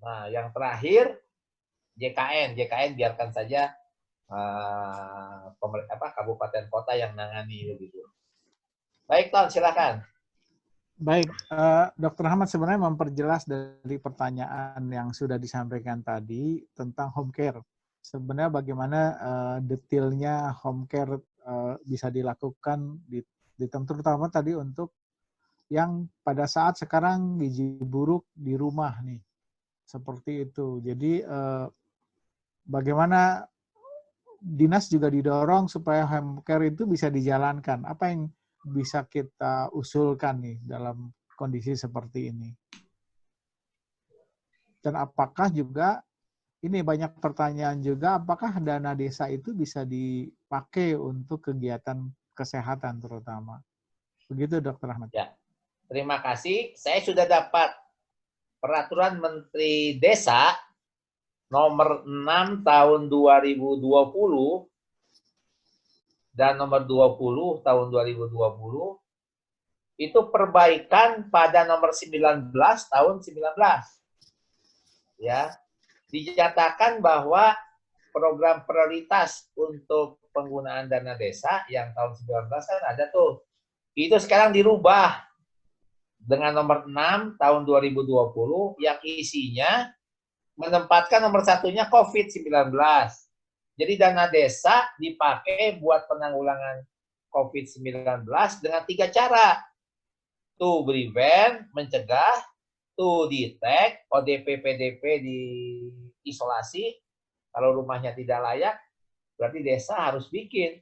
Nah, yang terakhir JKN. JKN biarkan saja kabupaten kota yang nangani begitu. Baik, Ton, silakan. Baik, Dr. Ahmad sebenarnya memperjelas dari pertanyaan yang sudah disampaikan tadi tentang home care. Sebenarnya bagaimana detailnya home care bisa dilakukan, terutama tadi untuk yang pada saat sekarang gizi buruk di rumah nih, seperti itu. Jadi bagaimana dinas juga didorong supaya home care itu bisa dijalankan. Apa yang bisa kita usulkan nih dalam kondisi seperti ini? Dan apakah juga, ini banyak pertanyaan juga, apakah dana desa itu bisa dipakai untuk kegiatan kesehatan terutama? Begitu, Dr. Ahmad. Ya, terima kasih. Saya sudah dapat peraturan Menteri Desa nomor 6 tahun 2020 dan nomor 20 tahun 2020 itu perbaikan pada nomor 19 tahun 19. Ya. Dinyatakan bahwa program prioritas untuk penggunaan dana desa yang tahun 19 kan ada tuh. Itu sekarang dirubah dengan nomor 6 tahun 2020 yang isinya menempatkan nomor satunya COVID-19. Jadi dana desa dipakai buat penanggulangan COVID-19 dengan 3 cara. To prevent, mencegah, to detect, ODP, PDP diisolasi. Kalau rumahnya tidak layak, berarti desa harus bikin.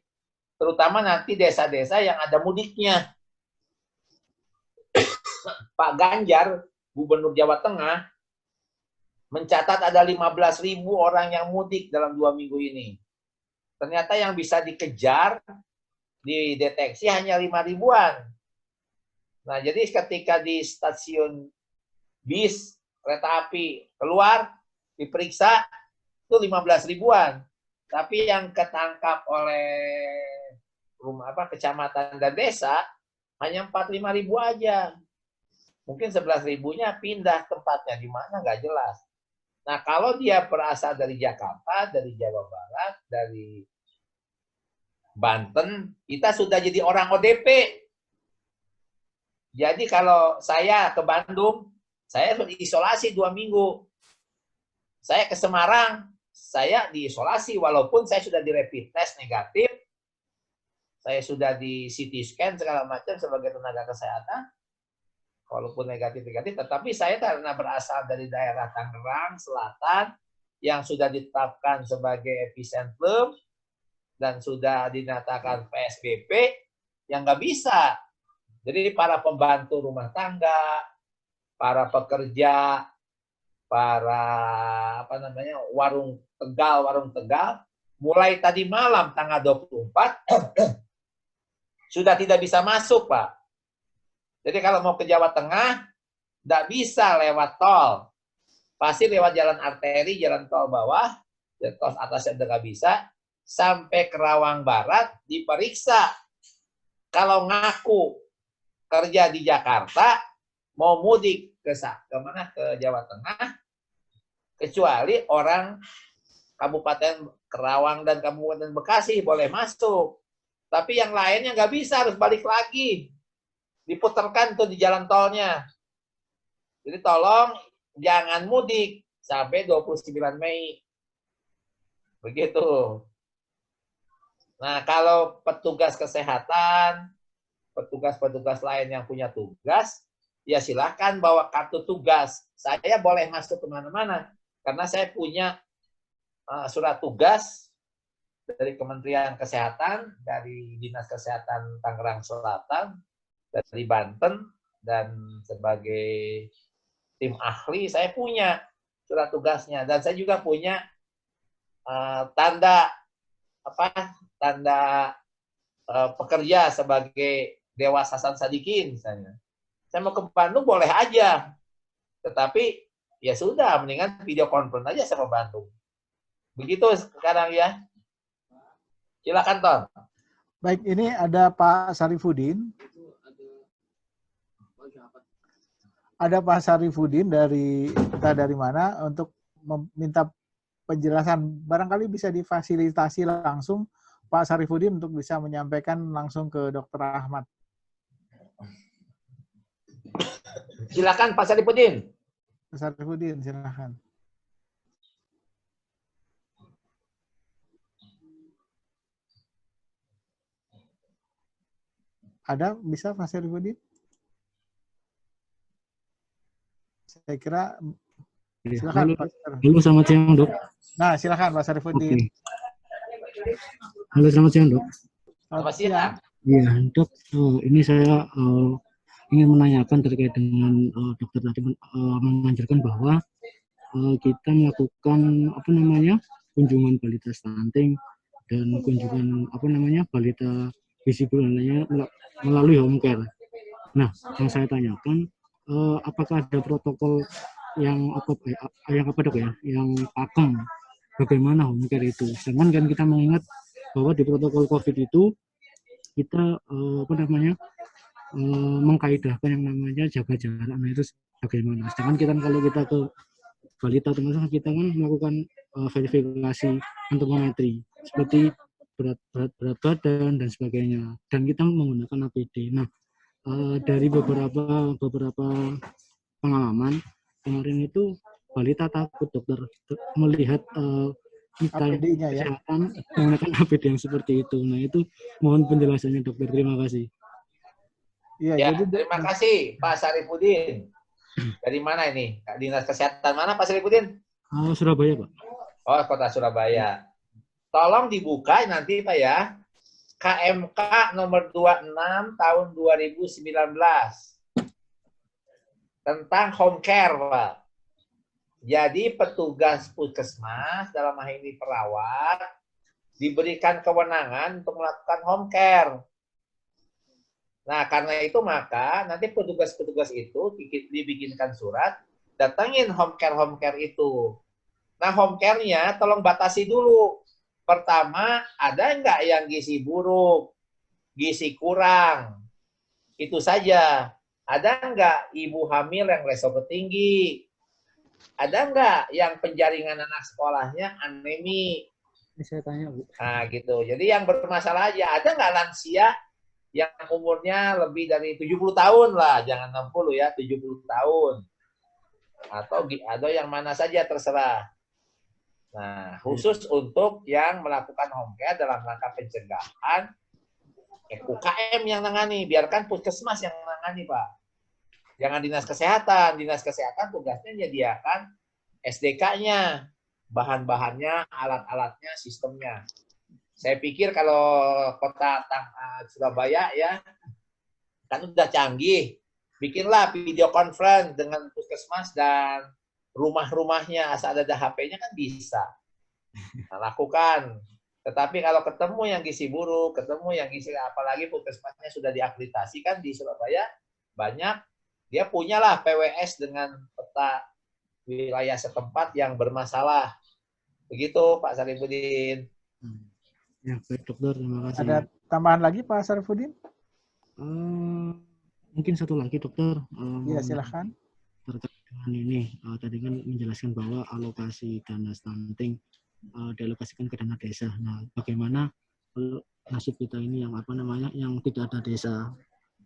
Terutama nanti desa-desa yang ada mudiknya. Pak Ganjar, Gubernur Jawa Tengah, mencatat ada 15.000 orang yang mudik dalam 2 minggu ini. Ternyata yang bisa dikejar, dideteksi hanya 5.000-an. Nah, jadi ketika di stasiun bis, kereta api keluar, diperiksa, itu 15.000-an. Tapi yang ketangkap oleh kecamatan dan desa, hanya 45.000 aja. Mungkin 11.000-nya pindah tempatnya, di mana nggak jelas. Nah, kalau dia berasal dari Jakarta, dari Jawa Barat, dari Banten, kita sudah jadi orang ODP. Jadi kalau saya ke Bandung, saya diisolasi 2 minggu. Saya ke Semarang, saya diisolasi walaupun saya sudah di rapid test negatif, saya sudah di CT scan segala macam sebagai tenaga kesehatan. Walaupun negatif-negatif, tetapi saya karena berasal dari daerah Tangerang Selatan yang sudah ditetapkan sebagai epicentrum dan sudah dinyatakan PSBB, yang nggak bisa. Jadi para pembantu rumah tangga, para pekerja, para warung tegal, mulai tadi malam tanggal 24 sudah tidak bisa masuk, Pak. Jadi kalau mau ke Jawa Tengah, nggak bisa lewat tol. Pasti lewat jalan arteri, jalan tol bawah, jalan tol atasnya udah nggak bisa. Sampai Kerawang Barat, diperiksa. Kalau ngaku kerja di Jakarta, mau mudik ke Jawa Tengah, kecuali orang Kabupaten Kerawang dan Kabupaten Bekasi boleh masuk. Tapi yang lainnya nggak bisa, harus balik lagi. Diputarkan tuh di jalan tolnya. Jadi tolong jangan mudik sampai 29 Mei. Begitu. Nah, kalau petugas kesehatan, petugas-petugas lain yang punya tugas, ya silahkan bawa kartu tugas. Saya boleh masuk kemana-mana, karena saya punya surat tugas dari Kementerian Kesehatan, dari Dinas Kesehatan Tangerang Selatan, dari Banten, dan sebagai tim ahli saya punya surat tugasnya, dan saya juga punya tanda pekerja sebagai Dewas Hasan Sadikin misalnya. Saya mau ke Bandung boleh aja, tetapi ya sudah, mendingan video conference aja sama Bandung. Begitu sekarang ya. Silakan, Ton. Baik, ini ada Pak Sarifudin. Ada Pak Sarifudin dari mana untuk meminta penjelasan. Barangkali bisa difasilitasi langsung Pak Sarifudin untuk bisa menyampaikan langsung ke Dr. Ahmad. Silakan Pak Sarifudin. Pak Sarifudin, silakan. Ada bisa Pak Sarifudin? Saya kira silakan Halo, Pak Sarifudin. halo, selamat siang dok. Nah, silakan Pak Sarifudin. Oke. Halo, selamat siang dok. Selamat siang. Iya dok, ini saya ingin menanyakan terkait dengan dokter tadi menganjurkan bahwa kita melakukan kunjungan balita stunting dan kunjungan balita gizi bulanannya melalui home care. Nah, yang saya tanyakan, apakah ada protokol yang apa dok ya, yang pakem bagaimana home care itu? Sedangkan kan kita mengingat bahwa di protokol COVID itu kita mengkaidahkan yang namanya jaga jarak. Nah itu bagaimana? Sedangkan kita kalau kita ke balita termasuk kita kan melakukan verifikasi antropometri seperti berat badan dan sebagainya, dan kita menggunakan APD. Nah, dari beberapa pengalaman kemarin itu balita takut dokter melihat kita kesehatan menggunakan APD yang seperti itu. Nah itu mohon penjelasannya dokter. Terima kasih. Ya, terima kasih Pak Sarifudin. Dari mana ini? Dinas Kesehatan mana Pak Sarifudin? Surabaya Pak. Oh, Kota Surabaya. Tolong dibuka nanti Pak ya. KMK nomor 26 tahun 2019 tentang home care, Pak. Jadi petugas puskesmas dalam hal ini perawat diberikan kewenangan untuk melakukan home care. Nah, karena itu maka nanti petugas-petugas itu dibikinkan surat, datangin home care itu. Nah, home care-nya tolong batasi dulu. Pertama, ada nggak yang gizi buruk, gizi kurang? Itu saja. Ada nggak ibu hamil yang resiko tinggi? Ada nggak yang penjaringan anak sekolahnya anemi? Ini saya tanya, Bu. Nah, gitu. Jadi yang bermasalah aja. Ada nggak lansia yang umurnya lebih dari 70 tahun lah, jangan 60 ya, 70 tahun. Atau yang mana saja terserah. Nah, khusus untuk yang melakukan home care dalam rangka pencegahan, UKM yang nangani, biarkan puskesmas yang nangani, Pak. Jangan dinas kesehatan. Dinas kesehatan tugasnya menyediakan SDK-nya, bahan-bahannya, alat-alatnya, sistemnya. Saya pikir kalau kota Surabaya ya, kan udah canggih. Bikinlah video conference dengan puskesmas dan rumah-rumahnya, asal ada HP-nya kan bisa. Nah, lakukan. Tetapi kalau ketemu yang gizi buruk, ketemu yang gizi, apalagi puskesmasnya sudah diakreditasi kan di Surabaya, banyak, dia punyalah PWS dengan peta wilayah setempat yang bermasalah. Begitu Pak Sarifudin. Ya, baik dokter, terima kasih. Ada tambahan lagi Pak Sarifudin? Mungkin satu lagi dokter. Iya, silahkan. Terkait dengan ini, tadi kan menjelaskan bahwa alokasi dana stunting dialokasikan ke dana desa. Nah, bagaimana nasib kita ini yang tidak ada desa,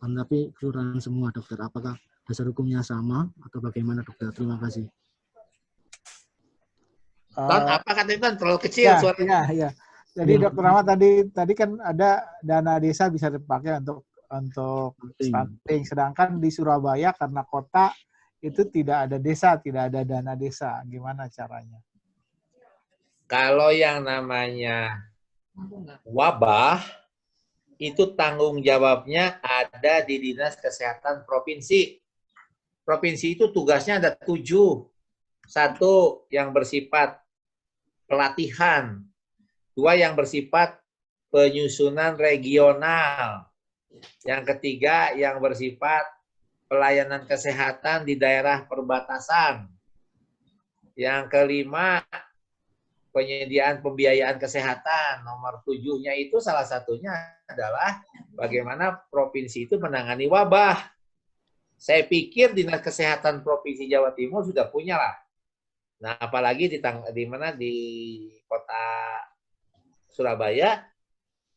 tapi kelurahan semua dokter? Apakah dasar hukumnya sama atau bagaimana dokter? Terima kasih. Apa kata itu terlalu kecil suaranya? Iya. Jadi Dokter Ahmad tadi kan ada dana desa bisa dipakai untuk stunting. Sedangkan di Surabaya karena kota itu tidak ada desa, tidak ada dana desa. Gimana caranya? Kalau yang namanya wabah, itu tanggung jawabnya ada di Dinas Kesehatan Provinsi. Provinsi itu tugasnya ada 7. 1 yang bersifat pelatihan. 2 yang bersifat penyusunan regional. Yang ketiga yang bersifat pelayanan kesehatan di daerah perbatasan. Yang kelima penyediaan pembiayaan kesehatan. Nomor 7-nya itu salah satunya adalah bagaimana provinsi itu menangani wabah. Saya pikir Dinas Kesehatan Provinsi Jawa Timur sudah punya lah. Nah, apalagi di kota Surabaya,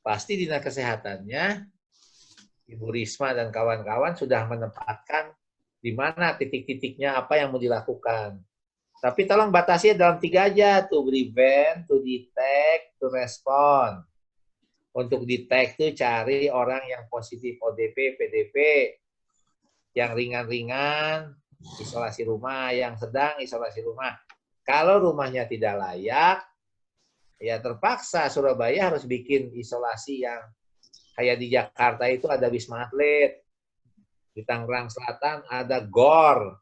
pasti Dinas Kesehatannya, Ibu Risma dan kawan-kawan sudah menempatkan di mana titik-titiknya apa yang mau dilakukan. Tapi tolong batasi dalam 3 aja, to prevent, to detect, to respond. Untuk detect itu cari orang yang positif ODP, PDP, yang ringan-ringan, isolasi rumah, yang sedang isolasi rumah. Kalau rumahnya tidak layak, ya terpaksa Surabaya harus bikin isolasi yang kayak di Jakarta itu ada Wisma Atlet, di Tangerang Selatan ada GOR,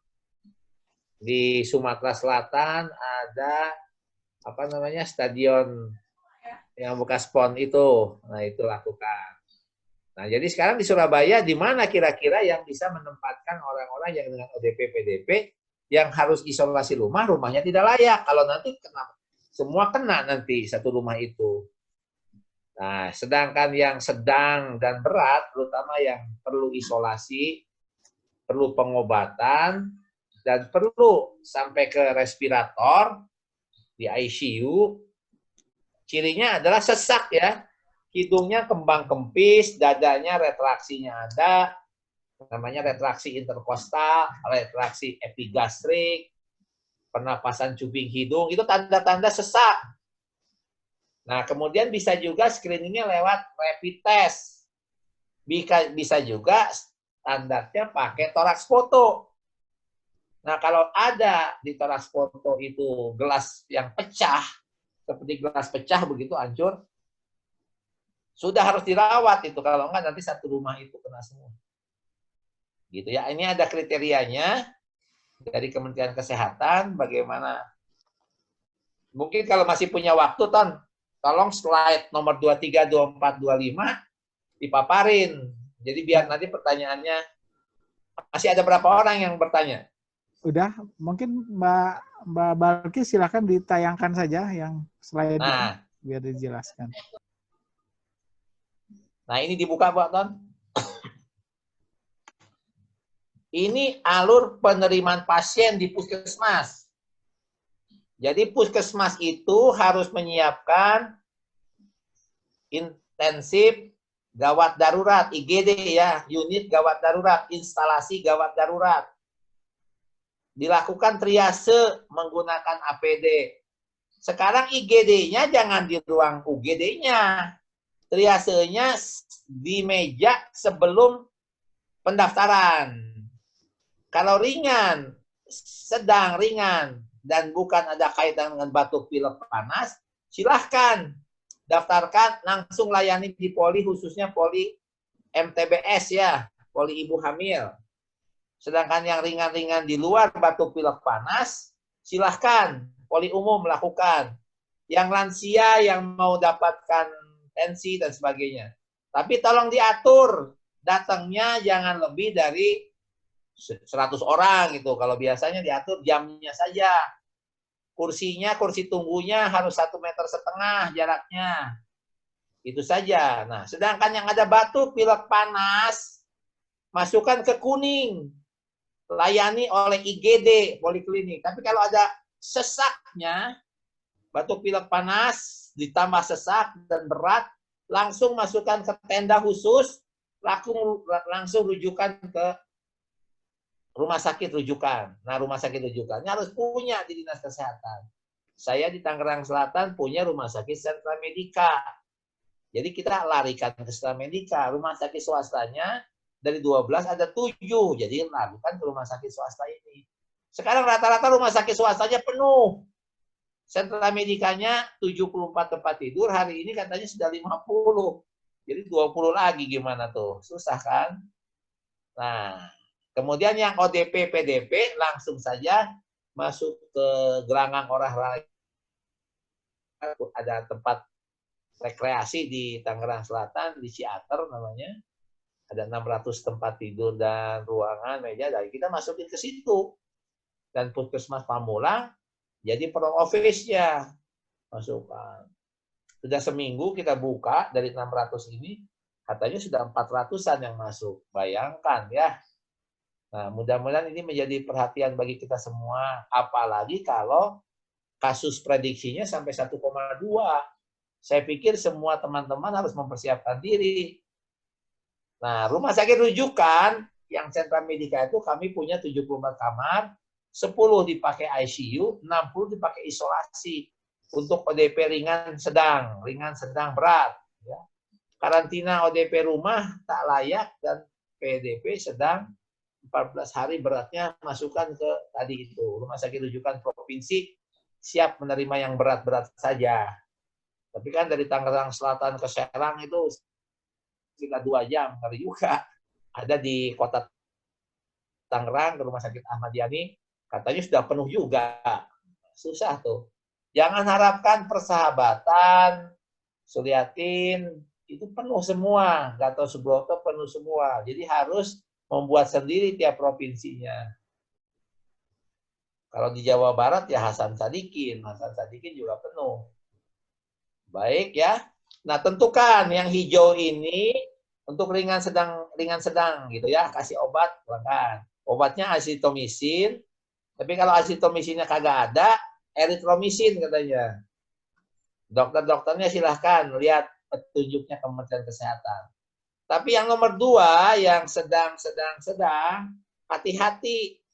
di Sumatera Selatan ada stadion yang bekas PON itu. Nah, itu lakukan. Nah, jadi sekarang di Surabaya di mana kira-kira yang bisa menempatkan orang-orang yang dengan ODP PDP yang harus isolasi rumah, rumahnya tidak layak. Kalau nanti semua kena nanti satu rumah itu. Nah, sedangkan yang sedang dan berat, terutama yang perlu isolasi, perlu pengobatan, dan perlu sampai ke respirator di ICU, cirinya adalah sesak ya. Hidungnya kembang kempis, dadanya retraksinya ada, namanya retraksi interkostal, retraksi epigastrik, pernapasan cubing hidung, itu tanda-tanda sesak. Nah, kemudian bisa juga screeningnya lewat rapid test. Bisa juga standarnya pakai toraks foto. Nah, kalau ada di toraks foto itu gelas yang pecah, seperti gelas pecah begitu hancur, sudah harus dirawat itu. Kalau enggak nanti satu rumah itu kena semua. Gitu ya. Ini ada kriterianya dari Kementerian Kesehatan bagaimana. Mungkin kalau masih punya waktu, Ton, tolong slide nomor 23, 24, 25 dipaparin. Jadi biar nanti pertanyaannya, masih ada berapa orang yang bertanya? Udah, mungkin Mbak Balki silakan ditayangkan saja yang slide biar dijelaskan. Nah, ini dibuka, Pak Ton. Ini alur penerimaan pasien di puskesmas. Jadi puskesmas itu harus menyiapkan intensif gawat darurat, IGD ya, unit gawat darurat, instalasi gawat darurat. Dilakukan triase menggunakan APD. Sekarang IGD-nya jangan di ruang UGD-nya. Triasenya di meja sebelum pendaftaran. Kalau ringan, sedang ringan, dan bukan ada kaitan dengan batuk pilek panas, silahkan daftarkan, langsung layani di poli, khususnya poli MTBS ya, poli ibu hamil. Sedangkan yang ringan-ringan di luar batuk pilek panas, silahkan poli umum melakukan. Yang lansia yang mau dapatkan tensi dan sebagainya. Tapi tolong diatur, datangnya jangan lebih dari 100 orang gitu. Kalau biasanya diatur jamnya saja. Kursinya, kursi tunggunya harus 1,5 meter jaraknya. Itu saja. Nah, sedangkan yang ada batuk, pilek panas, masukkan ke kuning. Layani oleh IGD, poliklinik. Tapi kalau ada sesaknya, batuk pilek panas, ditambah sesak dan berat, langsung masukkan ke tenda khusus, langsung rujukan ke rumah sakit rujukan. Nah, rumah sakit rujukannya harus punya di Dinas Kesehatan. Saya di Tangerang Selatan punya rumah sakit Sentra Medika. Jadi kita larikan ke Sentra Medika. Rumah sakit swastanya dari 12 ada 7. Jadi larikan ke rumah sakit swasta ini. Sekarang rata-rata rumah sakit swastanya penuh. Sentra Medikanya 74 tempat tidur, hari ini katanya sudah 50. Jadi 20 lagi gimana tuh? Susah kan? Nah, kemudian yang ODP, PDP langsung saja masuk ke gelanggang olahraga. Ada tempat rekreasi di Tangerang Selatan, di Ciater namanya. Ada 600 tempat tidur dan ruangan, meja. Dan kita masukin ke situ. Dan Puskesmas Pamulang jadi front office-nya. Masukkan. Sudah seminggu kita buka dari 600 ini, katanya sudah 400-an yang masuk. Bayangkan ya. Nah, mudah-mudahan ini menjadi perhatian bagi kita semua. Apalagi kalau kasus prediksinya sampai 1,2. Saya pikir semua teman-teman harus mempersiapkan diri. Nah, rumah sakit rujukan yang sentra medika itu kami punya 74 kamar, 10 dipakai ICU, 60 dipakai isolasi untuk ODP ringan sedang berat. Ya. Karantina ODP rumah tak layak dan PDP sedang 14 hari beratnya masukkan ke tadi itu. Rumah sakit rujukan provinsi siap menerima yang berat-berat saja. Tapi kan dari Tangerang Selatan ke Serang itu sekitar 2 jam, ngeri juga. Ada di kota Tangerang, ke Rumah Sakit Ahmad Yani, katanya sudah penuh juga. Susah tuh. Jangan harapkan Persahabatan, Suryatin, itu penuh semua. Gatot Subroto penuh semua. Jadi harus membuat sendiri tiap provinsinya. Kalau di Jawa Barat ya Hasan Sadikin juga penuh. Baik ya. Nah, tentukan yang hijau ini untuk ringan sedang gitu ya, kasih obat silakan. Obatnya azithromycin. Tapi kalau azithromycinnya kagak ada, erythromycin katanya. Dokter-dokternya silahkan lihat petunjuknya Kementerian Kesehatan. Tapi yang nomor 2, yang sedang, hati-hati.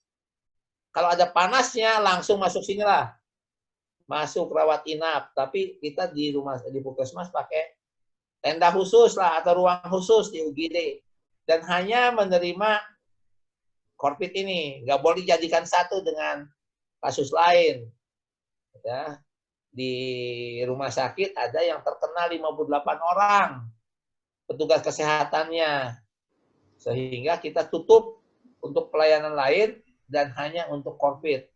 Kalau ada panasnya, langsung masuk sinilah. Masuk rawat inap. Tapi kita di puskesmas pakai tenda khusus lah, atau ruang khusus di UGD. Dan hanya menerima COVID ini. Nggak boleh dijadikan satu dengan kasus lain. Ya. Di rumah sakit ada yang terkena 58 orang. Petugas kesehatannya. Sehingga kita tutup untuk pelayanan lain dan hanya untuk COVID.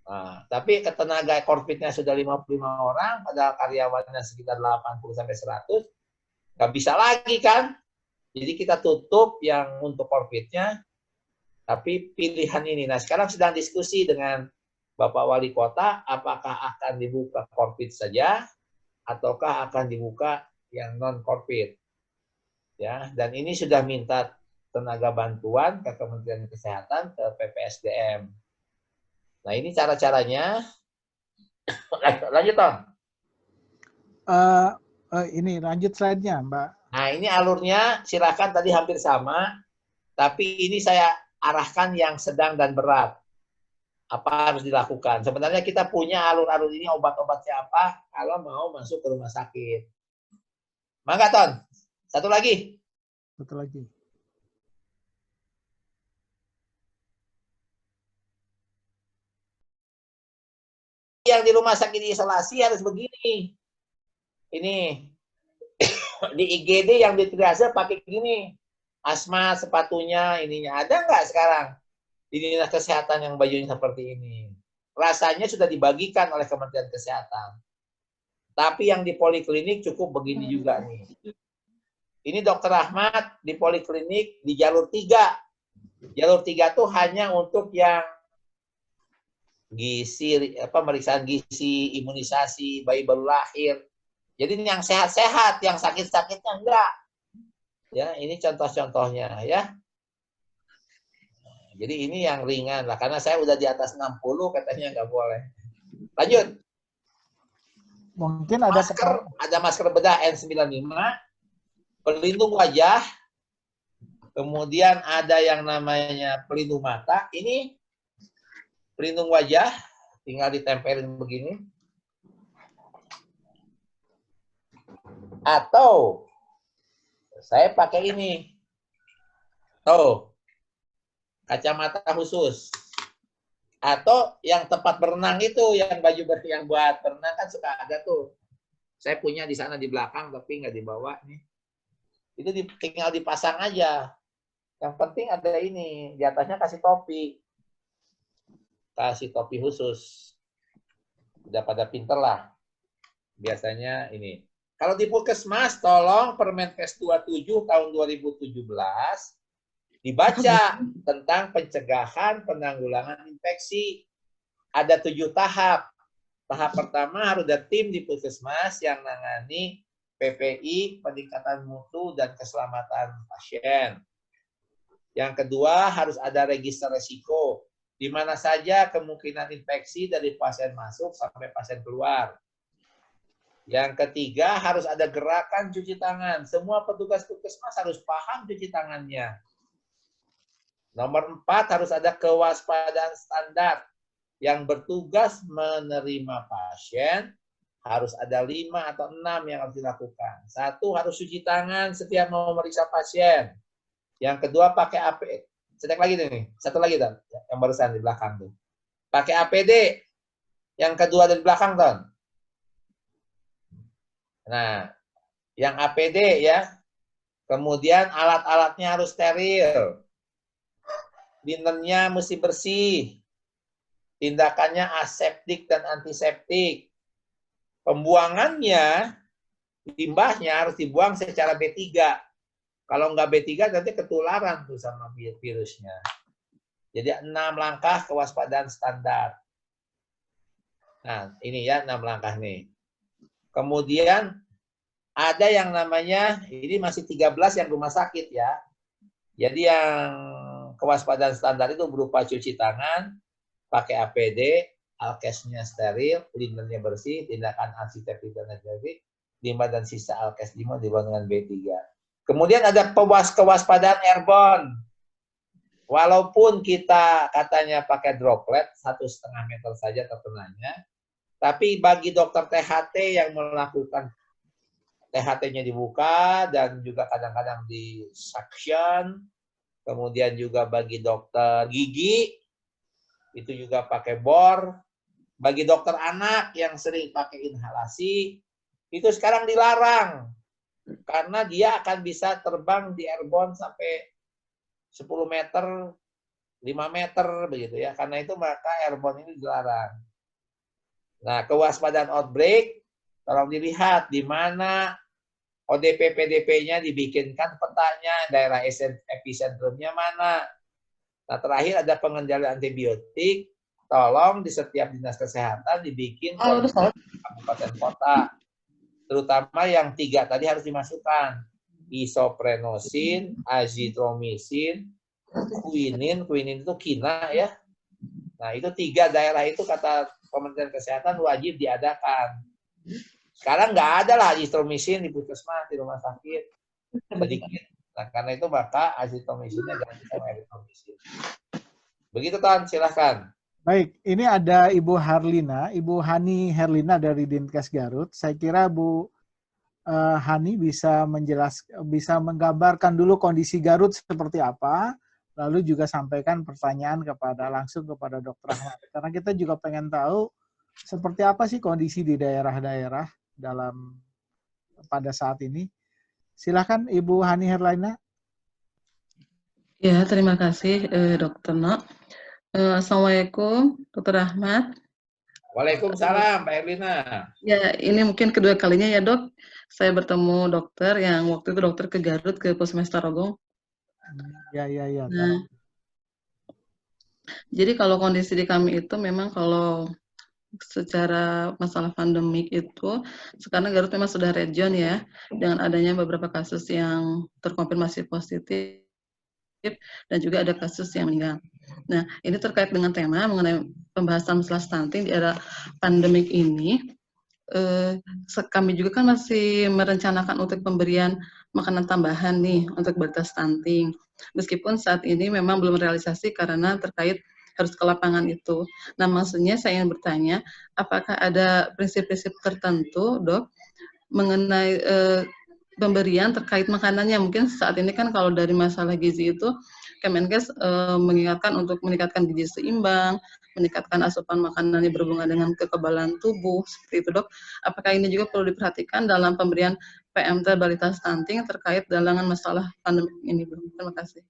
Nah, tapi tenaga COVID-nya sudah 55 orang, padahal karyawannya sekitar 80-100, nggak bisa lagi kan? Jadi kita tutup yang untuk COVID-nya, tapi pilihan ini. Nah, sekarang sedang diskusi dengan Bapak Wali Kota, apakah akan dibuka COVID saja, ataukah akan dibuka yang non-COVID. Ya, dan ini sudah minta tenaga bantuan ke Kementerian Kesehatan, ke PPSDM. Nah, ini cara-caranya. Lanjut, Tom. Ini lanjut slide-nya, Mbak. Nah, ini alurnya silakan tadi hampir sama, tapi ini saya arahkan yang sedang dan berat. Apa harus dilakukan? Sebenarnya kita punya alur-alur ini, obat-obatnya apa kalau mau masuk ke rumah sakit. Mangga, Ton. Satu lagi. Yang di rumah sakit isolasi harus begini. Ini di IGD yang di triase pakai gini. Asma sepatunya ininya ada nggak sekarang? Di dinas kesehatan yang bajunya seperti ini. Rasanya sudah dibagikan oleh Kementerian Kesehatan. Tapi yang di poliklinik cukup begini juga nih. Ini Dokter Ahmad di poliklinik di jalur 3. Jalur 3 tuh hanya untuk yang gizi, pemeriksaan gizi, imunisasi, bayi baru lahir. Jadi yang sehat-sehat, yang sakit-sakitnya enggak. Ya, ini contoh-contohnya ya. Jadi ini yang ringan lah, karena saya udah di atas 60 katanya nggak boleh. Lanjut. Mungkin ada masker bedah N95, pelindung wajah, kemudian ada yang namanya pelindung mata. Ini pelindung wajah, tinggal ditempelin begini. Atau saya pakai ini. Tuh. Kacamata khusus. Atau yang tempat berenang itu, yang baju bersih yang buat berenang kan suka ada tuh. Saya punya di sana di belakang tapi nggak dibawa nih. Itu tinggal dipasang aja. Yang penting ada ini, di atasnya kasih topi. Kasih topi khusus. Udah pada pinter lah. Biasanya ini. Kalau di Puskesmas, tolong Permenkes 27 tahun 2017 dibaca tentang pencegahan penanggulangan infeksi. Ada 7 tahap. tahap pertama harus ada tim di puskesmas yang nangani PPI, peningkatan mutu dan keselamatan pasien. Yang kedua, harus ada register resiko, di mana saja kemungkinan infeksi dari pasien masuk sampai pasien keluar. Yang ketiga, harus ada gerakan cuci tangan. Semua petugas puskesmas harus paham cuci tangannya. Nomor 4, harus ada kewaspadaan standar. Yang bertugas menerima pasien, harus ada 5 atau 6 yang harus dilakukan. 1, harus cuci tangan setiap mau memeriksa pasien. Yang kedua, pakai APD. Sedek lagi nih, satu lagi Ton, yang barusan di belakang tuh. Pakai APD. Yang kedua dari belakang Ton. Nah, yang APD ya. Kemudian alat-alatnya harus steril. Linennya mesti bersih. Tindakannya aseptik dan antiseptik. Pembuangannya, limbahnya harus dibuang secara B3. Kalau nggak B3 nanti ketularan tuh sama virusnya. Jadi 6 langkah kewaspadaan standar. Nah, ini ya 6 langkah nih. Kemudian ada yang namanya, ini masih 13 yang rumah sakit ya. Jadi yang kewaspadaan standar itu berupa cuci tangan, pakai APD, alkesnya steril, linennya bersih, tindakan antiseptik dan antiseptik, limbah dan sisa alkes limo dibuang dengan B3. Kemudian ada kewaspadaan airborne. Walaupun kita katanya pakai droplet 1,5 meter saja terkenanya, tapi bagi dokter THT yang melakukan THT-nya dibuka dan juga kadang-kadang di suction, kemudian juga bagi dokter gigi itu juga pakai bor, bagi dokter anak yang sering pakai inhalasi itu sekarang dilarang karena dia akan bisa terbang di airborne sampai 10 meter, 5 meter begitu ya. Karena itu maka airborne ini dilarang. Nah, kewaspadaan outbreak tolong dilihat di mana ODP PDP-nya dibikinkan petanya, daerah epicentrumnya mana. Nah, terakhir ada pengendalian antibiotik, tolong di setiap dinas kesehatan dibikin kabupaten kota. Terutama yang 3 tadi harus dimasukkan. Isoprenosin, azitromisin, quinin itu kina ya. Nah, itu 3 daerah itu kata Kementerian Kesehatan wajib diadakan. Sekarang nggak ada lah azitromisin di puskesmas, di rumah sakit. Sedikit. Nah, karena itu maka azitromisinnya ganti sama eritromisin. Begitu Tan, silahkan. Baik, ini ada Ibu Harlina, Ibu Hani Herlina dari Dinkes Garut. Saya kira Bu Hani bisa menggambarkan dulu kondisi Garut seperti apa, lalu juga sampaikan pertanyaan langsung kepada Dr. Ahmad. Karena kita juga pengen tahu seperti apa sih kondisi di daerah-daerah pada saat ini. Silakan Ibu Hani Herlina. Ya, terima kasih Dr. Nok. Assalamualaikum, Dr. Ahmad. Waalaikumsalam, Mbak Erlina. Ya, ini mungkin kedua kalinya ya dok, saya bertemu dokter yang waktu itu dokter ke Garut, ke Puskesmas Tarogong. Ya. Nah, jadi kalau kondisi di kami itu memang kalau secara masalah pandemik itu, sekarang Garut memang sudah red zone ya, dengan adanya beberapa kasus yang terkonfirmasi positif, dan juga ada kasus yang meninggal. Nah, ini terkait dengan tema mengenai pembahasan masalah stunting di era pandemik ini. Kami juga kan masih merencanakan untuk pemberian makanan tambahan nih untuk balita stunting. Meskipun saat ini memang belum realisasi karena terkait harus ke lapangan itu. Nah, maksudnya saya ingin bertanya, apakah ada prinsip-prinsip tertentu, dok, mengenai pemberian terkait makanannya? Mungkin saat ini kan kalau dari masalah gizi itu Kemenkes mengingatkan untuk meningkatkan gizi seimbang, meningkatkan asupan makanan yang berhubungan dengan kekebalan tubuh, seperti itu dok. Apakah ini juga perlu diperhatikan dalam pemberian PMT balita stunting terkait dengan masalah pandemi ini? Terima kasih.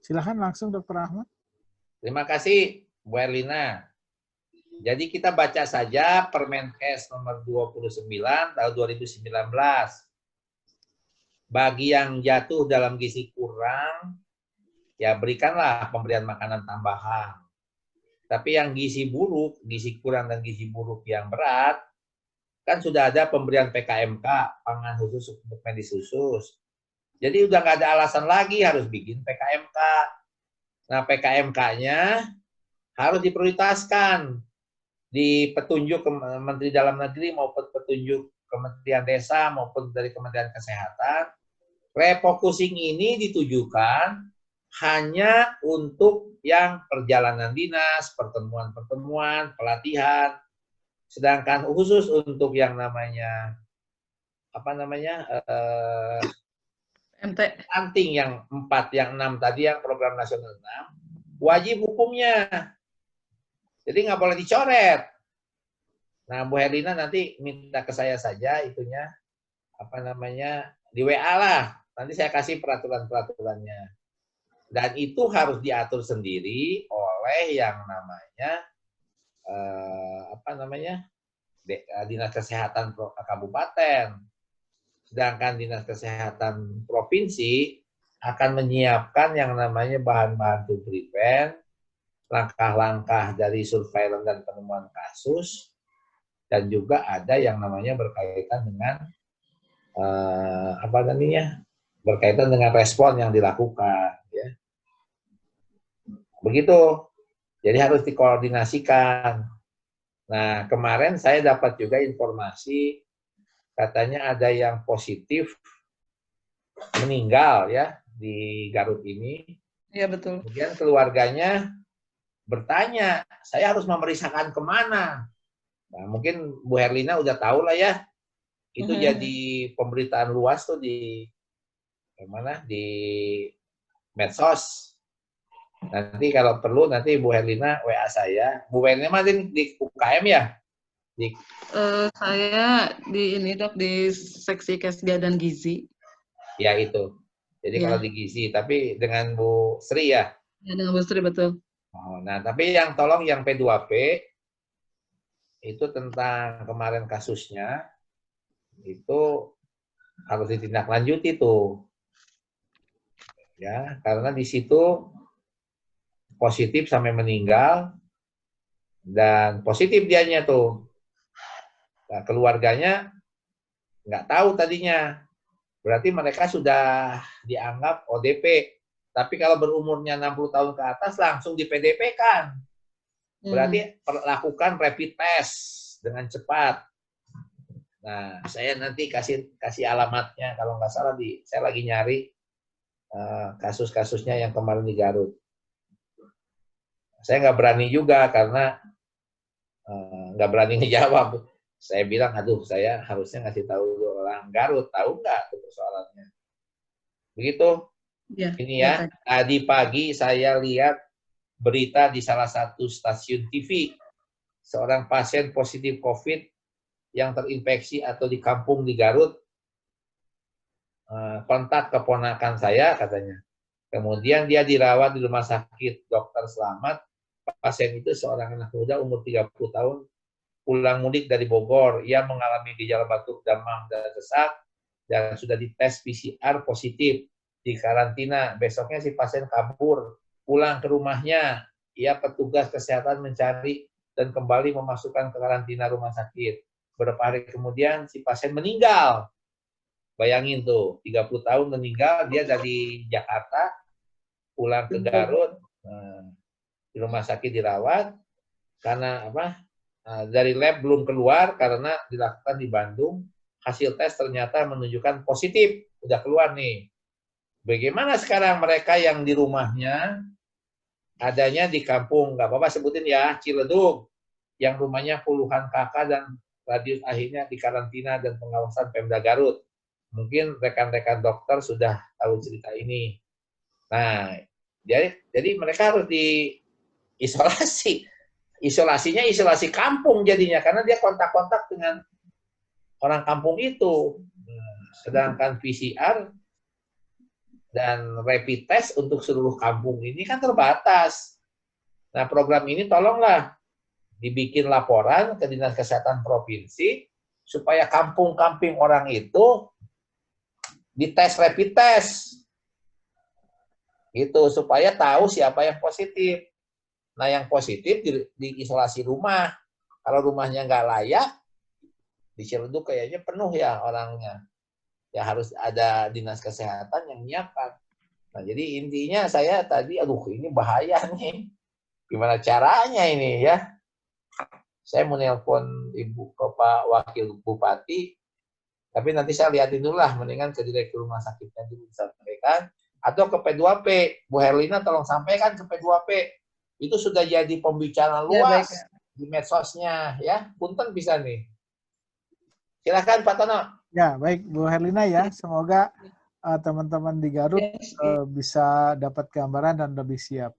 Silahkan langsung Dr. Ahmad. Terima kasih Bu Erlina. Jadi kita baca saja Permenkes nomor 29 tahun 2019. Bagi yang jatuh dalam gizi kurang, ya berikanlah pemberian makanan tambahan. Tapi yang gizi buruk, gizi kurang dan gizi buruk yang berat, kan sudah ada pemberian PKMK, pangan khusus untuk medis khusus. Jadi udah nggak ada alasan lagi harus bikin PKMK. Nah, PKMK-nya harus diprioritaskan di petunjuk Menteri Dalam Negeri maupun petunjuk Kementerian Desa maupun dari Kementerian Kesehatan. Refocusing ini ditujukan hanya untuk yang perjalanan dinas, pertemuan-pertemuan, pelatihan. Sedangkan khusus untuk yang namanya stunting yang 4, yang 6 tadi, yang program nasional 6, wajib hukumnya. Jadi nggak boleh dicoret. Nah, Bu Herlina nanti minta ke saya saja itunya, di WA lah. Nanti saya kasih peraturan-peraturannya. Dan itu harus diatur sendiri oleh yang namanya Dinas Kesehatan Kabupaten. Sedangkan Dinas Kesehatan Provinsi akan menyiapkan yang namanya bahan-bahan to prevent, langkah-langkah dari surveillance dan penemuan kasus, dan juga ada yang namanya berkaitan dengan berkaitan dengan respon yang dilakukan. Ya. Begitu. Jadi harus dikoordinasikan. Nah, kemarin saya dapat juga informasi katanya ada yang positif meninggal ya di Garut ini. Iya, betul. Kemudian keluarganya bertanya, saya harus memeriksakan kemana? Nah, mungkin Bu Herlina udah tahu lah ya. Itu jadi pemberitaan luas tuh di medsos. Nanti kalau perlu nanti Bu Herlina WA saya. Bu Herlina masih di UKM ya? Saya di ini Dok, di seksi Kesga dan Gizi. Ya itu. Jadi kalau di Gizi, tapi dengan Bu Sri ya? Ya, dengan Bu Sri, betul. Oh, nah, tapi yang tolong yang P2P itu tentang kemarin kasusnya itu harus ditindaklanjuti tuh. Ya, karena di situ positif sampai meninggal dan positif dianya tuh. Nah, keluarganya nggak tahu tadinya. Berarti mereka sudah dianggap ODP. Tapi kalau berumurnya 60 tahun ke atas langsung di PDP kan. Berarti lakukan rapid test dengan cepat. Nah, saya nanti kasih alamatnya kalau nggak salah saya lagi nyari kasus-kasusnya yang kemarin di Garut. Saya nggak berani juga karena nggak berani ngejawab. Saya bilang, aduh, saya harusnya ngasih tahu orang Garut, tahu nggak itu persoalannya. Begitu. Ya, ini ya, tadi pagi saya lihat berita di salah satu stasiun TV, seorang pasien positif COVID yang terinfeksi atau di kampung di Garut, kontak keponakan saya katanya. Kemudian dia dirawat di rumah sakit Dr. Slamet. Pasien itu seorang anak muda umur 30 tahun, pulang mudik dari Bogor. Ia mengalami gejala batuk, demam, dan sesak, dan sudah dites PCR positif. Di karantina, besoknya si pasien kabur, pulang ke rumahnya. Ia petugas kesehatan mencari dan kembali memasukkan ke karantina rumah sakit. Beberapa hari kemudian si pasien meninggal. Bayangin tuh, 30 tahun meninggal, dia dari Jakarta, pulang ke Garut, di rumah sakit dirawat, karena dari lab belum keluar, karena dilakukan di Bandung, hasil tes ternyata menunjukkan positif, udah keluar nih. Bagaimana sekarang mereka yang di rumahnya, adanya di kampung, nggak apa-apa sebutin ya, Ciledug, yang rumahnya puluhan kakak dan radius akhirnya di karantina dan pengawasan Pemda Garut. Mungkin rekan-rekan dokter sudah tahu cerita ini. Nah, jadi mereka harus diisolasi. Isolasinya isolasi kampung jadinya, karena dia kontak-kontak dengan orang kampung itu. Sedangkan PCR dan rapid test untuk seluruh kampung ini kan terbatas. Nah, program ini tolonglah dibikin laporan ke Dinas Kesehatan Provinsi supaya kampung-kampung orang itu dites rapid test. Gitu, supaya tahu siapa yang positif. Nah, yang positif di isolasi rumah. Kalau rumahnya nggak layak, di Ciledug kayaknya penuh ya orangnya. Ya harus ada dinas kesehatan yang menyiapkan. Nah, jadi intinya saya tadi, aduh ini bahaya nih. Gimana caranya ini ya? Saya mau nelpon Ibu ke Pak Wakil Bupati, tapi nanti saya lihatin dulu lah, mendingan ke Direktur Rumah Sakitnya dulu disampaikan. Atau ke P2P, Bu Herlina tolong sampaikan ke P2P. Itu sudah jadi pembicaraan luas di medsosnya ya. Punten bisa nih. Silakan Pak Tono. Ya, baik Bu Herlina ya. Semoga teman-teman di Garut bisa dapat gambaran dan lebih siap.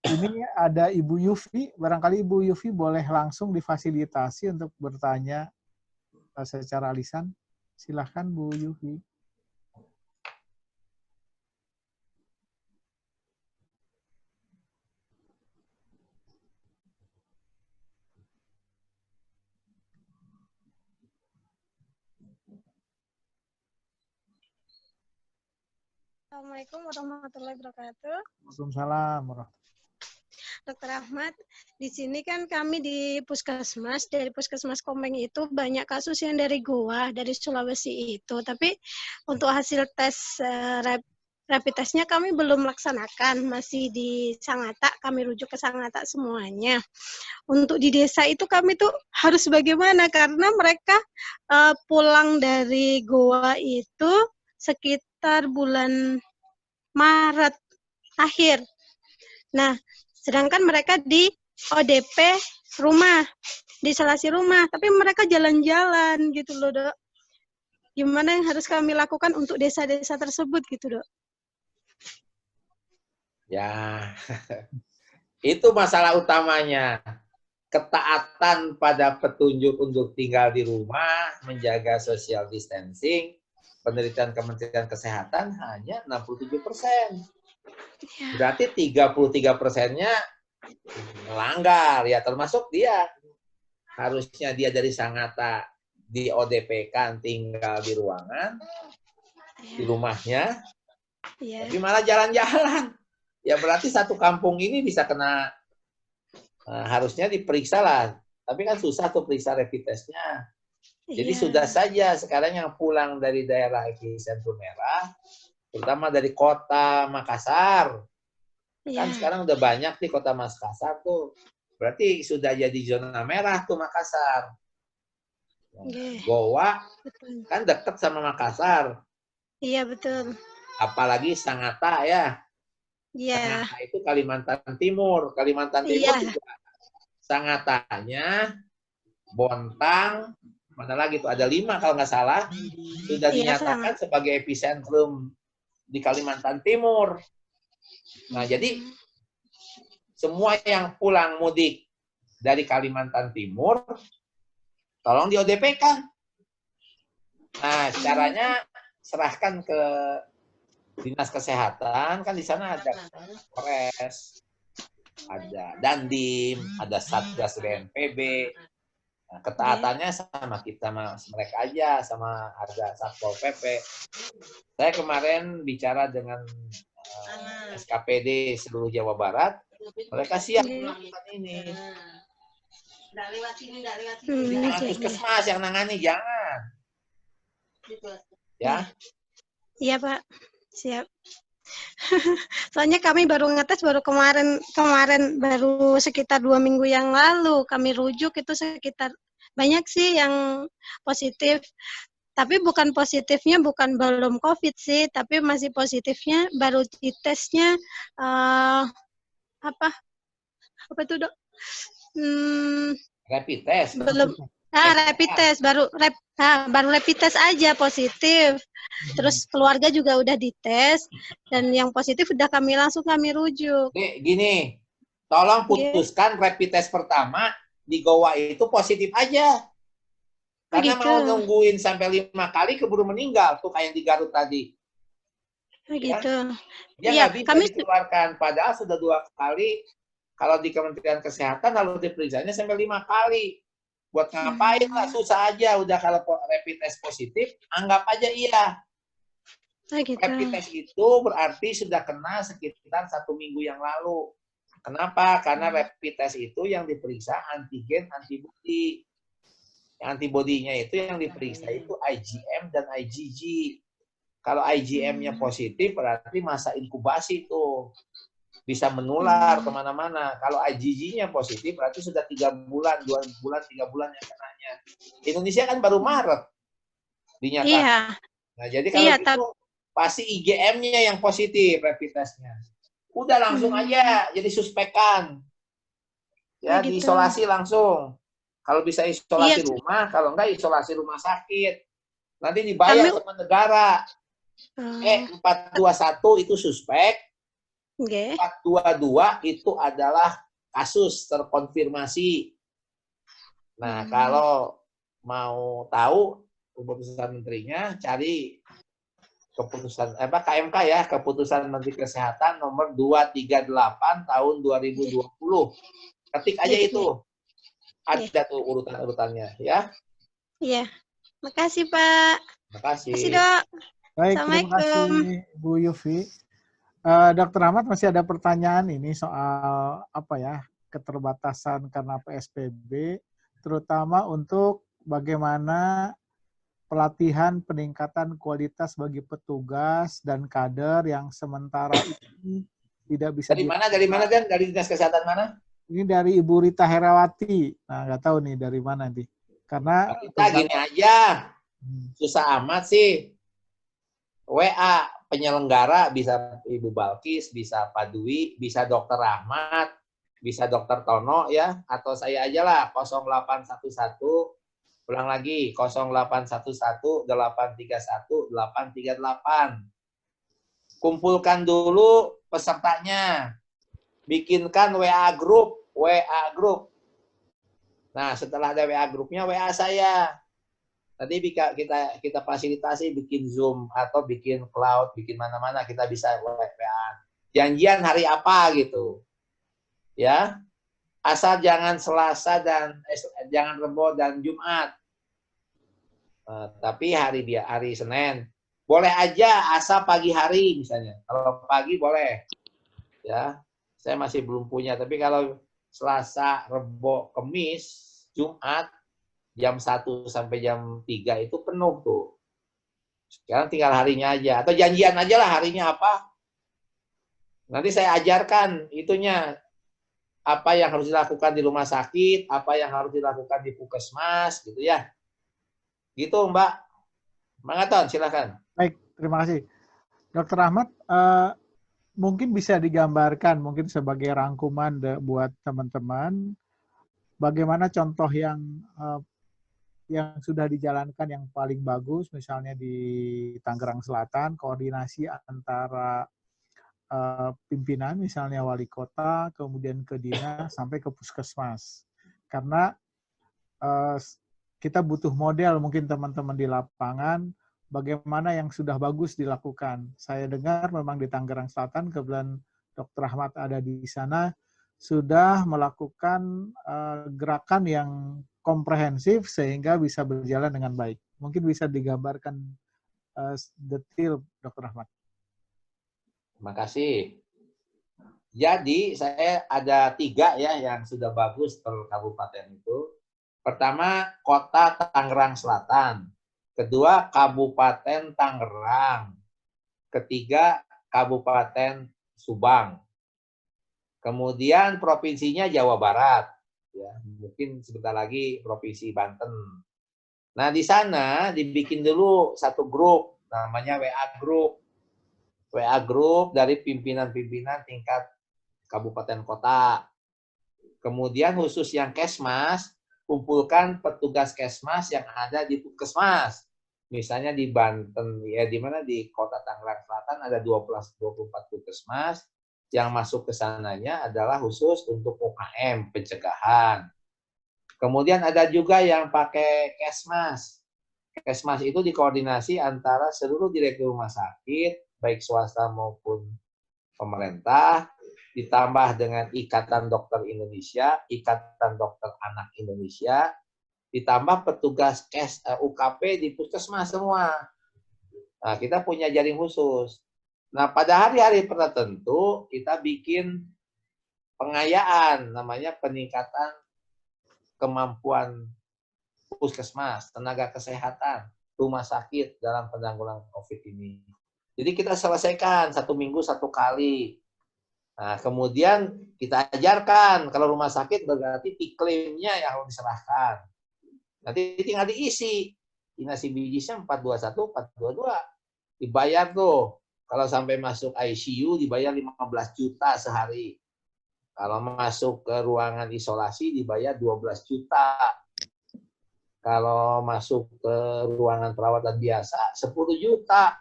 Ini ada Ibu Yufi, barangkali Ibu Yufi boleh langsung difasilitasi untuk bertanya secara lisan. Silahkan Bu Yufi. Assalamualaikum warahmatullahi wabarakatuh. Waalaikumsalam. Dr. Ahmad, di sini kan kami di Puskesmas, dari Puskesmas Komeng itu banyak kasus yang dari Goa, dari Sulawesi itu. Tapi untuk hasil tes rapid testnya kami belum laksanakan, masih di Sangatta, kami rujuk ke Sangatta semuanya. Untuk di desa itu kami tuh harus bagaimana, karena mereka pulang dari Goa itu sekitar bulan Maret akhir. Nah, sedangkan mereka di ODP rumah, di isolasi rumah, tapi mereka jalan-jalan gitu loh, Dok. Gimana yang harus kami lakukan untuk desa-desa tersebut gitu, Dok? Ya, itu masalah utamanya. Ketaatan pada petunjuk untuk tinggal di rumah, menjaga social distancing, penelitian Kementerian Kesehatan hanya 67%. Berarti 33%-nya melanggar, ya termasuk dia. Harusnya dia dari Sangatta di ODP-kan tinggal di ruangan, di rumahnya, tapi malah jalan-jalan. Ya berarti satu kampung ini bisa kena, harusnya diperiksa lah. Tapi kan susah tuh periksa rapid test-nya. Jadi sudah saja sekarang yang pulang dari daerah epicentrum merah, terutama dari kota Makassar. Kan sekarang udah banyak di kota Makassar tuh. Berarti sudah jadi zona merah tuh Makassar. Goa kan dekat sama Makassar. Iya, betul. Apalagi Sangatta ya. Iya. Sangatta itu Kalimantan Timur. Kalimantan Timur juga Sangattanya, Bontang, mana lagi tuh, ada 5 kalau nggak salah, sudah dinyatakan sebagai epicentrum di Kalimantan Timur. Nah, jadi semua yang pulang mudik dari Kalimantan Timur, tolong di ODP-kan. Nah, caranya serahkan ke Dinas Kesehatan, kan di sana ada Polres, ada Dandim, ada Satgas BNPB. Nah, ketaatannya sama kita, sama mereka aja, sama ada Satpol PP. Saya kemarin bicara dengan SKPD seluruh Jawa Barat, mereka siap melakukan ini. Jangan puskesmas yang nangani, jangan. Ya. Iya, Pak. Siap. Soalnya kami baru ngetes baru kemarin baru sekitar 2 minggu yang lalu kami rujuk, itu sekitar banyak sih yang positif. Tapi bukan positifnya bukan belum COVID sih, tapi masih positifnya baru ditesnya apa itu, Dok? Rapid test. Belum. Rapid test baru rapid test aja positif. Terus keluarga juga udah dites dan yang positif udah kami rujuk. Gini, tolong putuskan rapid test pertama di Goa itu positif aja. Karena mau nungguin sampai 5 kali keburu meninggal tuh kayak yang di Garut tadi. Gitu. Dia nggak bisa dikeluarkan. Padahal sudah 2 kali. Kalau di Kementerian Kesehatan lalu diperiksanya sampai 5 kali. Buat ngapain lah, susah aja. Udah kalau rapid test positif, anggap aja iya. Gitu. Rapid test itu berarti sudah kena sekitar 1 minggu yang lalu. Kenapa? Karena rapid test itu yang diperiksa antigen, antibodi. Antibodinya itu yang diperiksa itu IgM dan IgG. Kalau IgM-nya positif berarti masa inkubasi itu bisa menular kemana-mana. Kalau IgG-nya positif berarti sudah 3 bulan, 2 bulan, 3 bulan yang kenanya. Indonesia kan baru Maret dinyatakan. Iya. Nah, jadi kalau gitu pasti IgM-nya yang positif rapid test-nya. Udah langsung aja jadi suspekan. Ya, gitu. diisolasi langsung. Kalau bisa isolasi rumah, kalau enggak isolasi rumah sakit. Nanti dibayar sama negara. 421 itu suspek. 422 itu adalah kasus terkonfirmasi. Nah, kalau mau tahu keputusan menterinya, cari keputusan KMK ya, keputusan Menteri Kesehatan nomor 238 tahun 2020. Ketik aja itu. Ada tuh urutan-urutannya ya. Iya. Makasih, Pak. Makasih. Makasih, Dok. Baik, terima kasih Bu Yufi. Dr. Ahmad masih ada pertanyaan ini soal keterbatasan karena PSBB, terutama untuk bagaimana pelatihan peningkatan kualitas bagi petugas dan kader yang sementara ini tidak bisa. Dari mana? Dan dari Dinas Kesehatan mana? Ini dari Ibu Rita Herawati. Nah, nggak tahu nih dari mana nih. Karena kita gini aja, susah amat sih. WA penyelenggara bisa Ibu Balkis, bisa Pak Dwi, bisa Dr. Ahmad, bisa Dr. Tono ya, atau saya aja lah 0811. Ulang lagi, 0811-831-838. Kumpulkan dulu pesertanya. Bikinkan WA group. Nah, setelah ada WA grupnya, WA saya. Nanti kita fasilitasi bikin Zoom atau bikin cloud, bikin mana-mana kita bisa WA. Janjian hari apa gitu. Ya. Asal jangan Selasa dan jangan Rebo dan Jumat. Tapi hari Senin. Boleh aja asal pagi hari misalnya. Kalau pagi boleh. Ya. Saya masih belum punya, tapi kalau Selasa, Rebo, Kamis, Jumat jam 1 sampai jam 3 itu penuh tuh. Sekarang tinggal harinya aja atau janjian aja lah harinya apa. Nanti saya ajarkan itunya. Apa yang harus dilakukan di rumah sakit, apa yang harus dilakukan di puskesmas, gitu ya. Gitu, Mbak. Mangaton, silakan. Baik, terima kasih. Dr. Ahmad, mungkin bisa digambarkan, mungkin sebagai rangkuman buat teman-teman, bagaimana contoh yang sudah dijalankan yang paling bagus, misalnya di Tangerang Selatan, koordinasi antara pimpinan, misalnya wali kota, kemudian ke dinas, sampai ke puskesmas. Karena kita butuh model mungkin teman-teman di lapangan, bagaimana yang sudah bagus dilakukan. Saya dengar memang di Tangerang Selatan, kebetulan Dr. Ahmad ada di sana, sudah melakukan gerakan yang komprehensif sehingga bisa berjalan dengan baik. Mungkin bisa digambarkan detail, Dr. Ahmad. Terima kasih. Jadi saya ada 3 ya yang sudah bagus per kabupaten itu. Pertama, Kota Tangerang Selatan. Kedua, Kabupaten Tangerang. Ketiga, Kabupaten Subang. Kemudian provinsinya Jawa Barat. Ya, mungkin sebentar lagi Provinsi Banten. Nah, di sana dibikin dulu satu grup, namanya WA Group. WA Group dari pimpinan-pimpinan tingkat kabupaten kota. Kemudian khusus yang Kesmas, kumpulkan petugas Kesmas yang ada di puskesmas. Misalnya di Banten, ya di mana di Kota Tangerang Selatan ada 24 puskesmas, yang masuk ke sananya adalah khusus untuk UKM, pencegahan. Kemudian ada juga yang pakai Kesmas. Kesmas itu dikoordinasi antara seluruh direktur rumah sakit, baik swasta maupun pemerintah, ditambah dengan Ikatan Dokter Indonesia, Ikatan Dokter Anak Indonesia, ditambah petugas UKP di puskesmas semua. Nah, kita punya jaring khusus. Nah, pada hari-hari tertentu kita bikin pengayaan, namanya peningkatan kemampuan puskesmas, tenaga kesehatan, rumah sakit dalam penanggulangan COVID ini. Jadi kita selesaikan 1 minggu 1 kali. Nah, kemudian kita ajarkan kalau rumah sakit berarti iklimnya yang harus diserahkan. Nanti tinggal diisi. Inasi bijisnya 421, 422. Dibayar tuh. Kalau sampai masuk ICU dibayar 15 juta sehari. Kalau masuk ke ruangan isolasi dibayar 12 juta. Kalau masuk ke ruangan perawatan biasa 10 juta.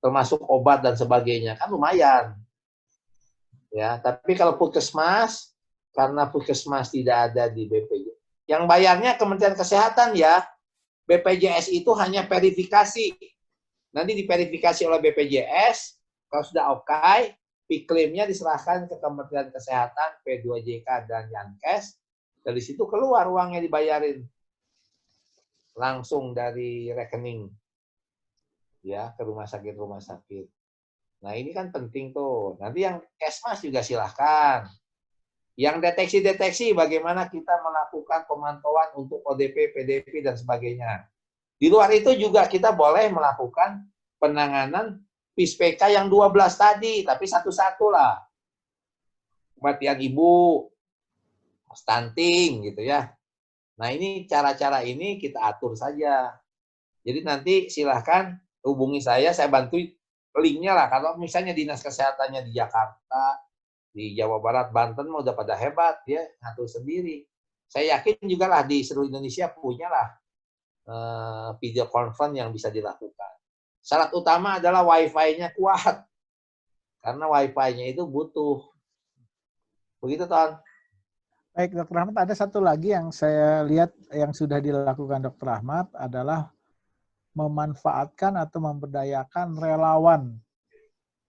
Termasuk obat dan sebagainya. Kan lumayan. Ya, tapi kalau puskesmas, karena puskesmas tidak ada di BPJS, yang bayarnya Kementerian Kesehatan ya, BPJS itu hanya verifikasi. Nanti diverifikasi oleh BPJS, kalau sudah oke, klaimnya diserahkan ke Kementerian Kesehatan, P2JK dan Yankes, dari situ keluar uangnya dibayarin langsung dari rekening ya ke rumah sakit. Nah, ini kan penting tuh. Nanti yang Kesmas juga silahkan. Yang deteksi-deteksi bagaimana kita melakukan pemantauan untuk ODP, PDP, dan sebagainya. Di luar itu juga kita boleh melakukan penanganan PIS-PK yang 12 tadi, tapi satu-satu lah. Kematian ibu, stunting gitu ya. Nah, ini cara-cara ini kita atur saja. Jadi nanti silahkan hubungi saya bantu linknya lah. Kalau misalnya dinas kesehatannya di Jakarta, di Jawa Barat, Banten udah pada hebat ya, ngatur sendiri. Saya yakin juga lah di seluruh Indonesia punya lah video conference yang bisa dilakukan. Syarat utama adalah wifi-nya kuat. Karena wifi-nya itu butuh. Begitu, Ton. Baik, Dr. Ahmad, ada satu lagi yang saya lihat yang sudah dilakukan Dr. Ahmad adalah memanfaatkan atau memberdayakan relawan.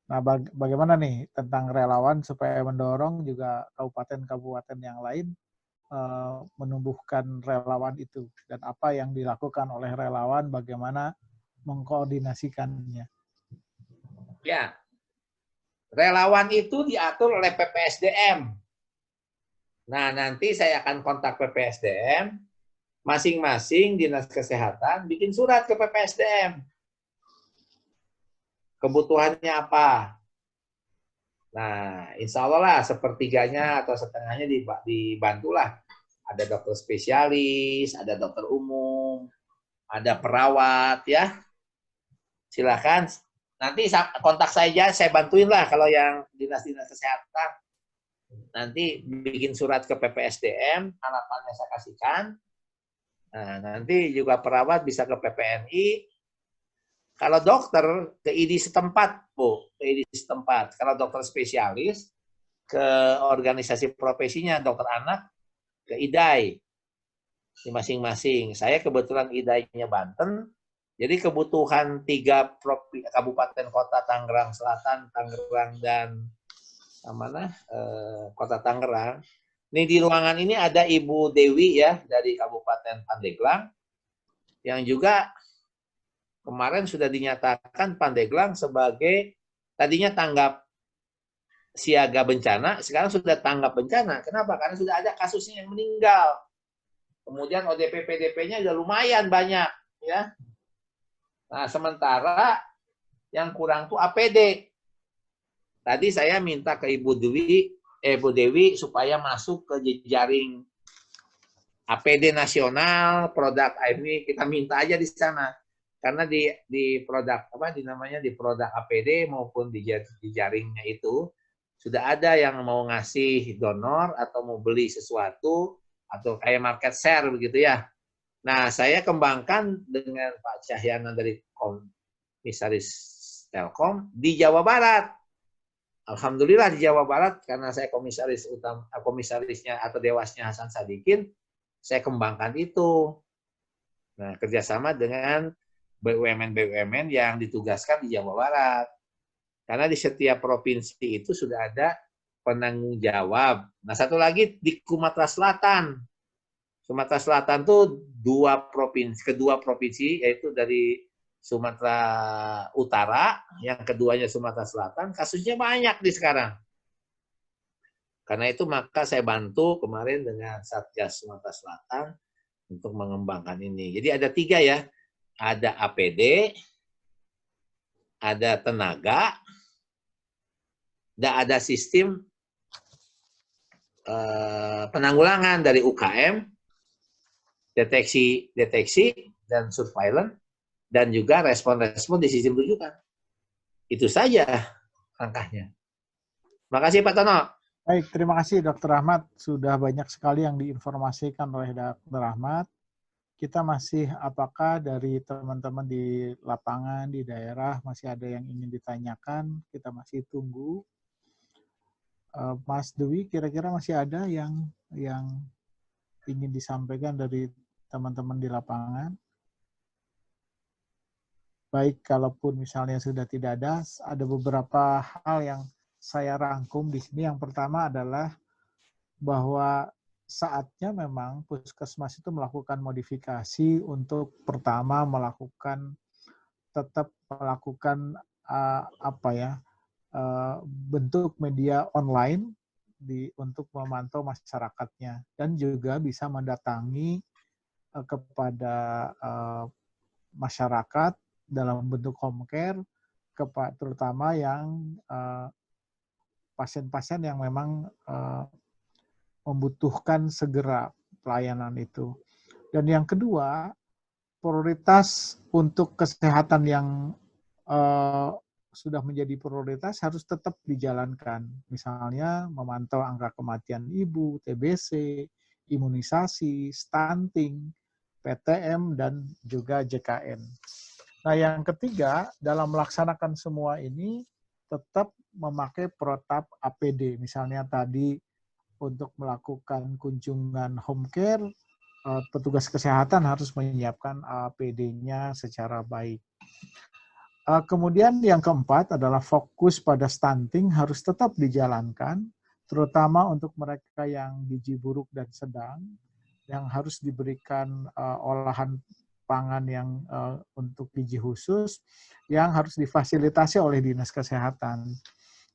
Nah, bagaimana nih tentang relawan supaya mendorong juga kabupaten-kabupaten yang lain menumbuhkan relawan itu, dan apa yang dilakukan oleh relawan, bagaimana mengkoordinasikannya? Ya, relawan itu diatur oleh PPSDM. Nah, nanti saya akan kontak PPSDM, masing-masing dinas kesehatan bikin surat ke PPSDM. Kebutuhannya apa? Nah, insya Allah lah sepertiganya atau setengahnya dibantulah. Ada dokter spesialis, ada dokter umum, ada perawat ya. Silakan. Nanti kontak saya bantuin lah kalau yang dinas-dinas kesehatan. Nanti bikin surat ke PPSDM, harapannya saya kasihkan. Nah, nanti juga perawat bisa ke PPNI. Kalau dokter ke ID setempat, Bu, ke ID setempat. Kalau dokter spesialis ke organisasi profesinya, dokter anak ke IDAI. Di masing-masing. Saya kebetulan IDAI-nya Banten. Jadi kebutuhan 3 kabupaten kota Tangerang Selatan, Tangerang dan Kota Tangerang. Ini di ruangan ini ada Ibu Dewi ya dari Kabupaten Pandeglang yang juga kemarin sudah dinyatakan Pandeglang sebagai tadinya tanggap siaga bencana, sekarang sudah tanggap bencana. Kenapa? Karena sudah ada kasusnya yang meninggal. Kemudian ODP PDP-nya sudah lumayan banyak ya. Nah, sementara yang kurang tuh APD. Tadi saya minta ke Ibu Dewi supaya masuk ke jejaring APD nasional, produk ini kita minta aja di sana. Karena di produk di produk APD maupun di jaringnya itu sudah ada yang mau ngasih donor atau mau beli sesuatu atau kayak market share begitu ya. Nah, saya kembangkan dengan Pak Cahyana dari Komisaris Telkom di Jawa Barat. Alhamdulillah di Jawa Barat karena saya komisarisnya atau dewasnya Hasan Sadikin, saya kembangkan itu. Nah, kerjasama dengan BUMN yang ditugaskan di Jawa Barat. Karena di setiap provinsi itu sudah ada penanggung jawab. Nah, satu lagi di Sumatera Selatan. Sumatera Selatan tuh kedua provinsi yaitu dari Sumatera Utara, yang keduanya Sumatera Selatan, kasusnya banyak di sekarang. Karena itu maka saya bantu kemarin dengan Satgas Sumatera Selatan untuk mengembangkan ini. Jadi ada 3 ya, ada APD, ada tenaga, dan ada sistem penanggulangan dari UKM, deteksi dan surveillance, dan juga respon-respon di sistem rujukan. Itu saja langkahnya. Makasih Pak Tono. Baik, terima kasih Dr. Ahmad. Sudah banyak sekali yang diinformasikan oleh Dr. Ahmad. Kita masih, apakah dari teman-teman di lapangan, di daerah, masih ada yang ingin ditanyakan? Kita masih tunggu. Mas Dewi, kira-kira masih ada yang ingin disampaikan dari teman-teman di lapangan? Baik, kalaupun misalnya sudah tidak ada beberapa hal yang saya rangkum di sini. Yang pertama adalah bahwa saatnya memang puskesmas itu melakukan modifikasi untuk pertama tetap melakukan bentuk media online untuk memantau masyarakatnya, dan juga bisa mendatangi kepada masyarakat dalam bentuk home care, terutama yang pasien-pasien yang memang membutuhkan segera pelayanan itu. Dan yang kedua, prioritas untuk kesehatan yang sudah menjadi prioritas harus tetap dijalankan. Misalnya memantau angka kematian ibu, TBC, imunisasi, stunting, PTM, dan juga JKN. Nah, yang ketiga, dalam melaksanakan semua ini, tetap memakai protap APD. Misalnya tadi untuk melakukan kunjungan home care, petugas kesehatan harus menyiapkan APD-nya secara baik. Kemudian yang keempat adalah fokus pada stunting harus tetap dijalankan, terutama untuk mereka yang gizi buruk dan sedang, yang harus diberikan olahan pangan yang untuk gizi khusus, yang harus difasilitasi oleh Dinas Kesehatan.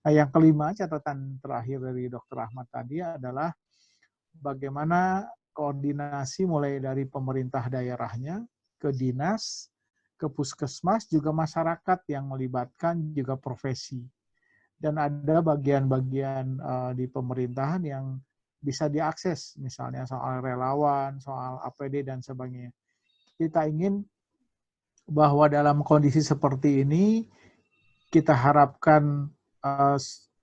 Nah, yang kelima, catatan terakhir dari Dr. Ahmad tadi adalah bagaimana koordinasi mulai dari pemerintah daerahnya, ke dinas, ke puskesmas, juga masyarakat yang melibatkan juga profesi. Dan ada bagian-bagian di pemerintahan yang bisa diakses, misalnya soal relawan, soal APD, dan sebagainya. Kita ingin bahwa dalam kondisi seperti ini, kita harapkan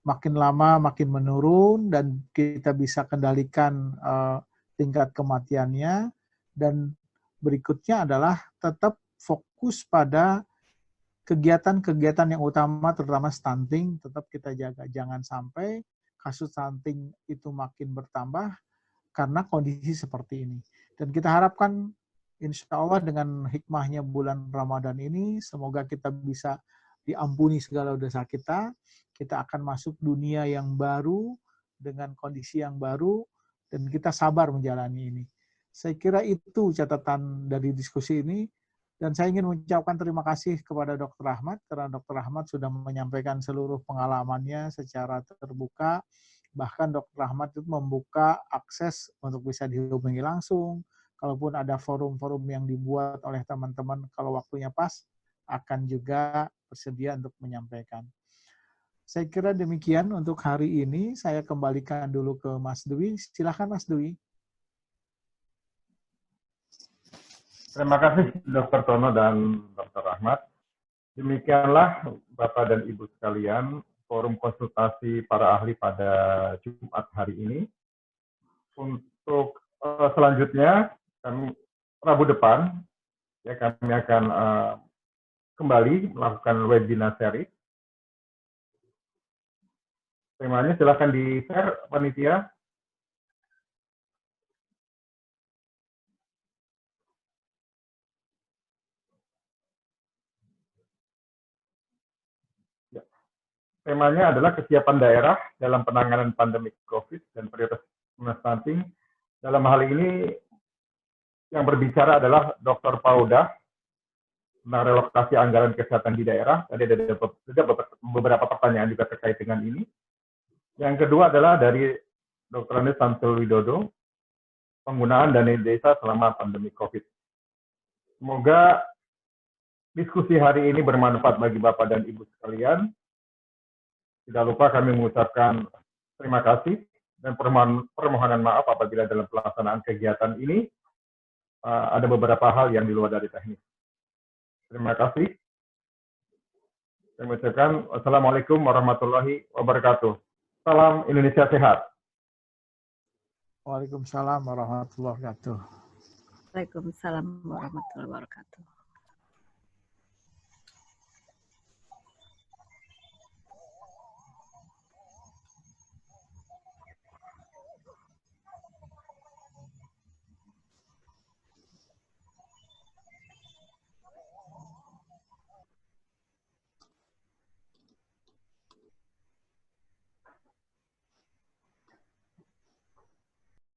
makin lama makin menurun, dan kita bisa kendalikan tingkat kematiannya. Dan berikutnya adalah tetap fokus pada kegiatan-kegiatan yang utama, terutama stunting, tetap kita jaga. Jangan sampai kasus stunting itu makin bertambah karena kondisi seperti ini. Dan kita harapkan insya Allah dengan hikmahnya bulan Ramadan ini, semoga kita bisa diampuni segala dosa kita akan masuk dunia yang baru, dengan kondisi yang baru, dan kita sabar menjalani ini. Saya kira itu catatan dari diskusi ini, dan saya ingin mengucapkan terima kasih kepada Dr. Ahmad, karena Dr. Ahmad sudah menyampaikan seluruh pengalamannya secara terbuka, bahkan Dr. Ahmad itu membuka akses untuk bisa dihubungi langsung, kalaupun ada forum-forum yang dibuat oleh teman-teman, kalau waktunya pas, akan juga bersedia untuk menyampaikan. Saya kira demikian untuk hari ini. Saya kembalikan dulu ke Mas Dwi. Silakan Mas Dwi. Terima kasih Dr. Tono dan Dr. Ahmad. Demikianlah Bapak dan Ibu sekalian, forum konsultasi para ahli pada Jumat hari ini. Untuk selanjutnya, kami Rabu depan, ya kami akan kembali melakukan webinar series. Temanya silakan di-share, panitia. Ya. Temanya adalah kesiapan daerah dalam penanganan pandemi COVID dan prioritas stunting. Dalam hal ini yang berbicara adalah Dr. Pauda, tentang relokasi anggaran kesehatan di daerah. Tadi ada beberapa pertanyaan juga terkait dengan ini. Yang kedua adalah dari Dr. Anies Samsul Widodo, penggunaan dana desa selama pandemi COVID. Semoga diskusi hari ini bermanfaat bagi Bapak dan Ibu sekalian. Tidak lupa kami mengucapkan terima kasih dan permohonan maaf apabila dalam pelaksanaan kegiatan ini ada beberapa hal yang di luar dari teknis. Terima kasih. Saya mengucapkan wassalamualaikum warahmatullahi wabarakatuh. Salam Indonesia sehat. Waalaikumsalam warahmatullahi wabarakatuh. Waalaikumsalam warahmatullahi wabarakatuh.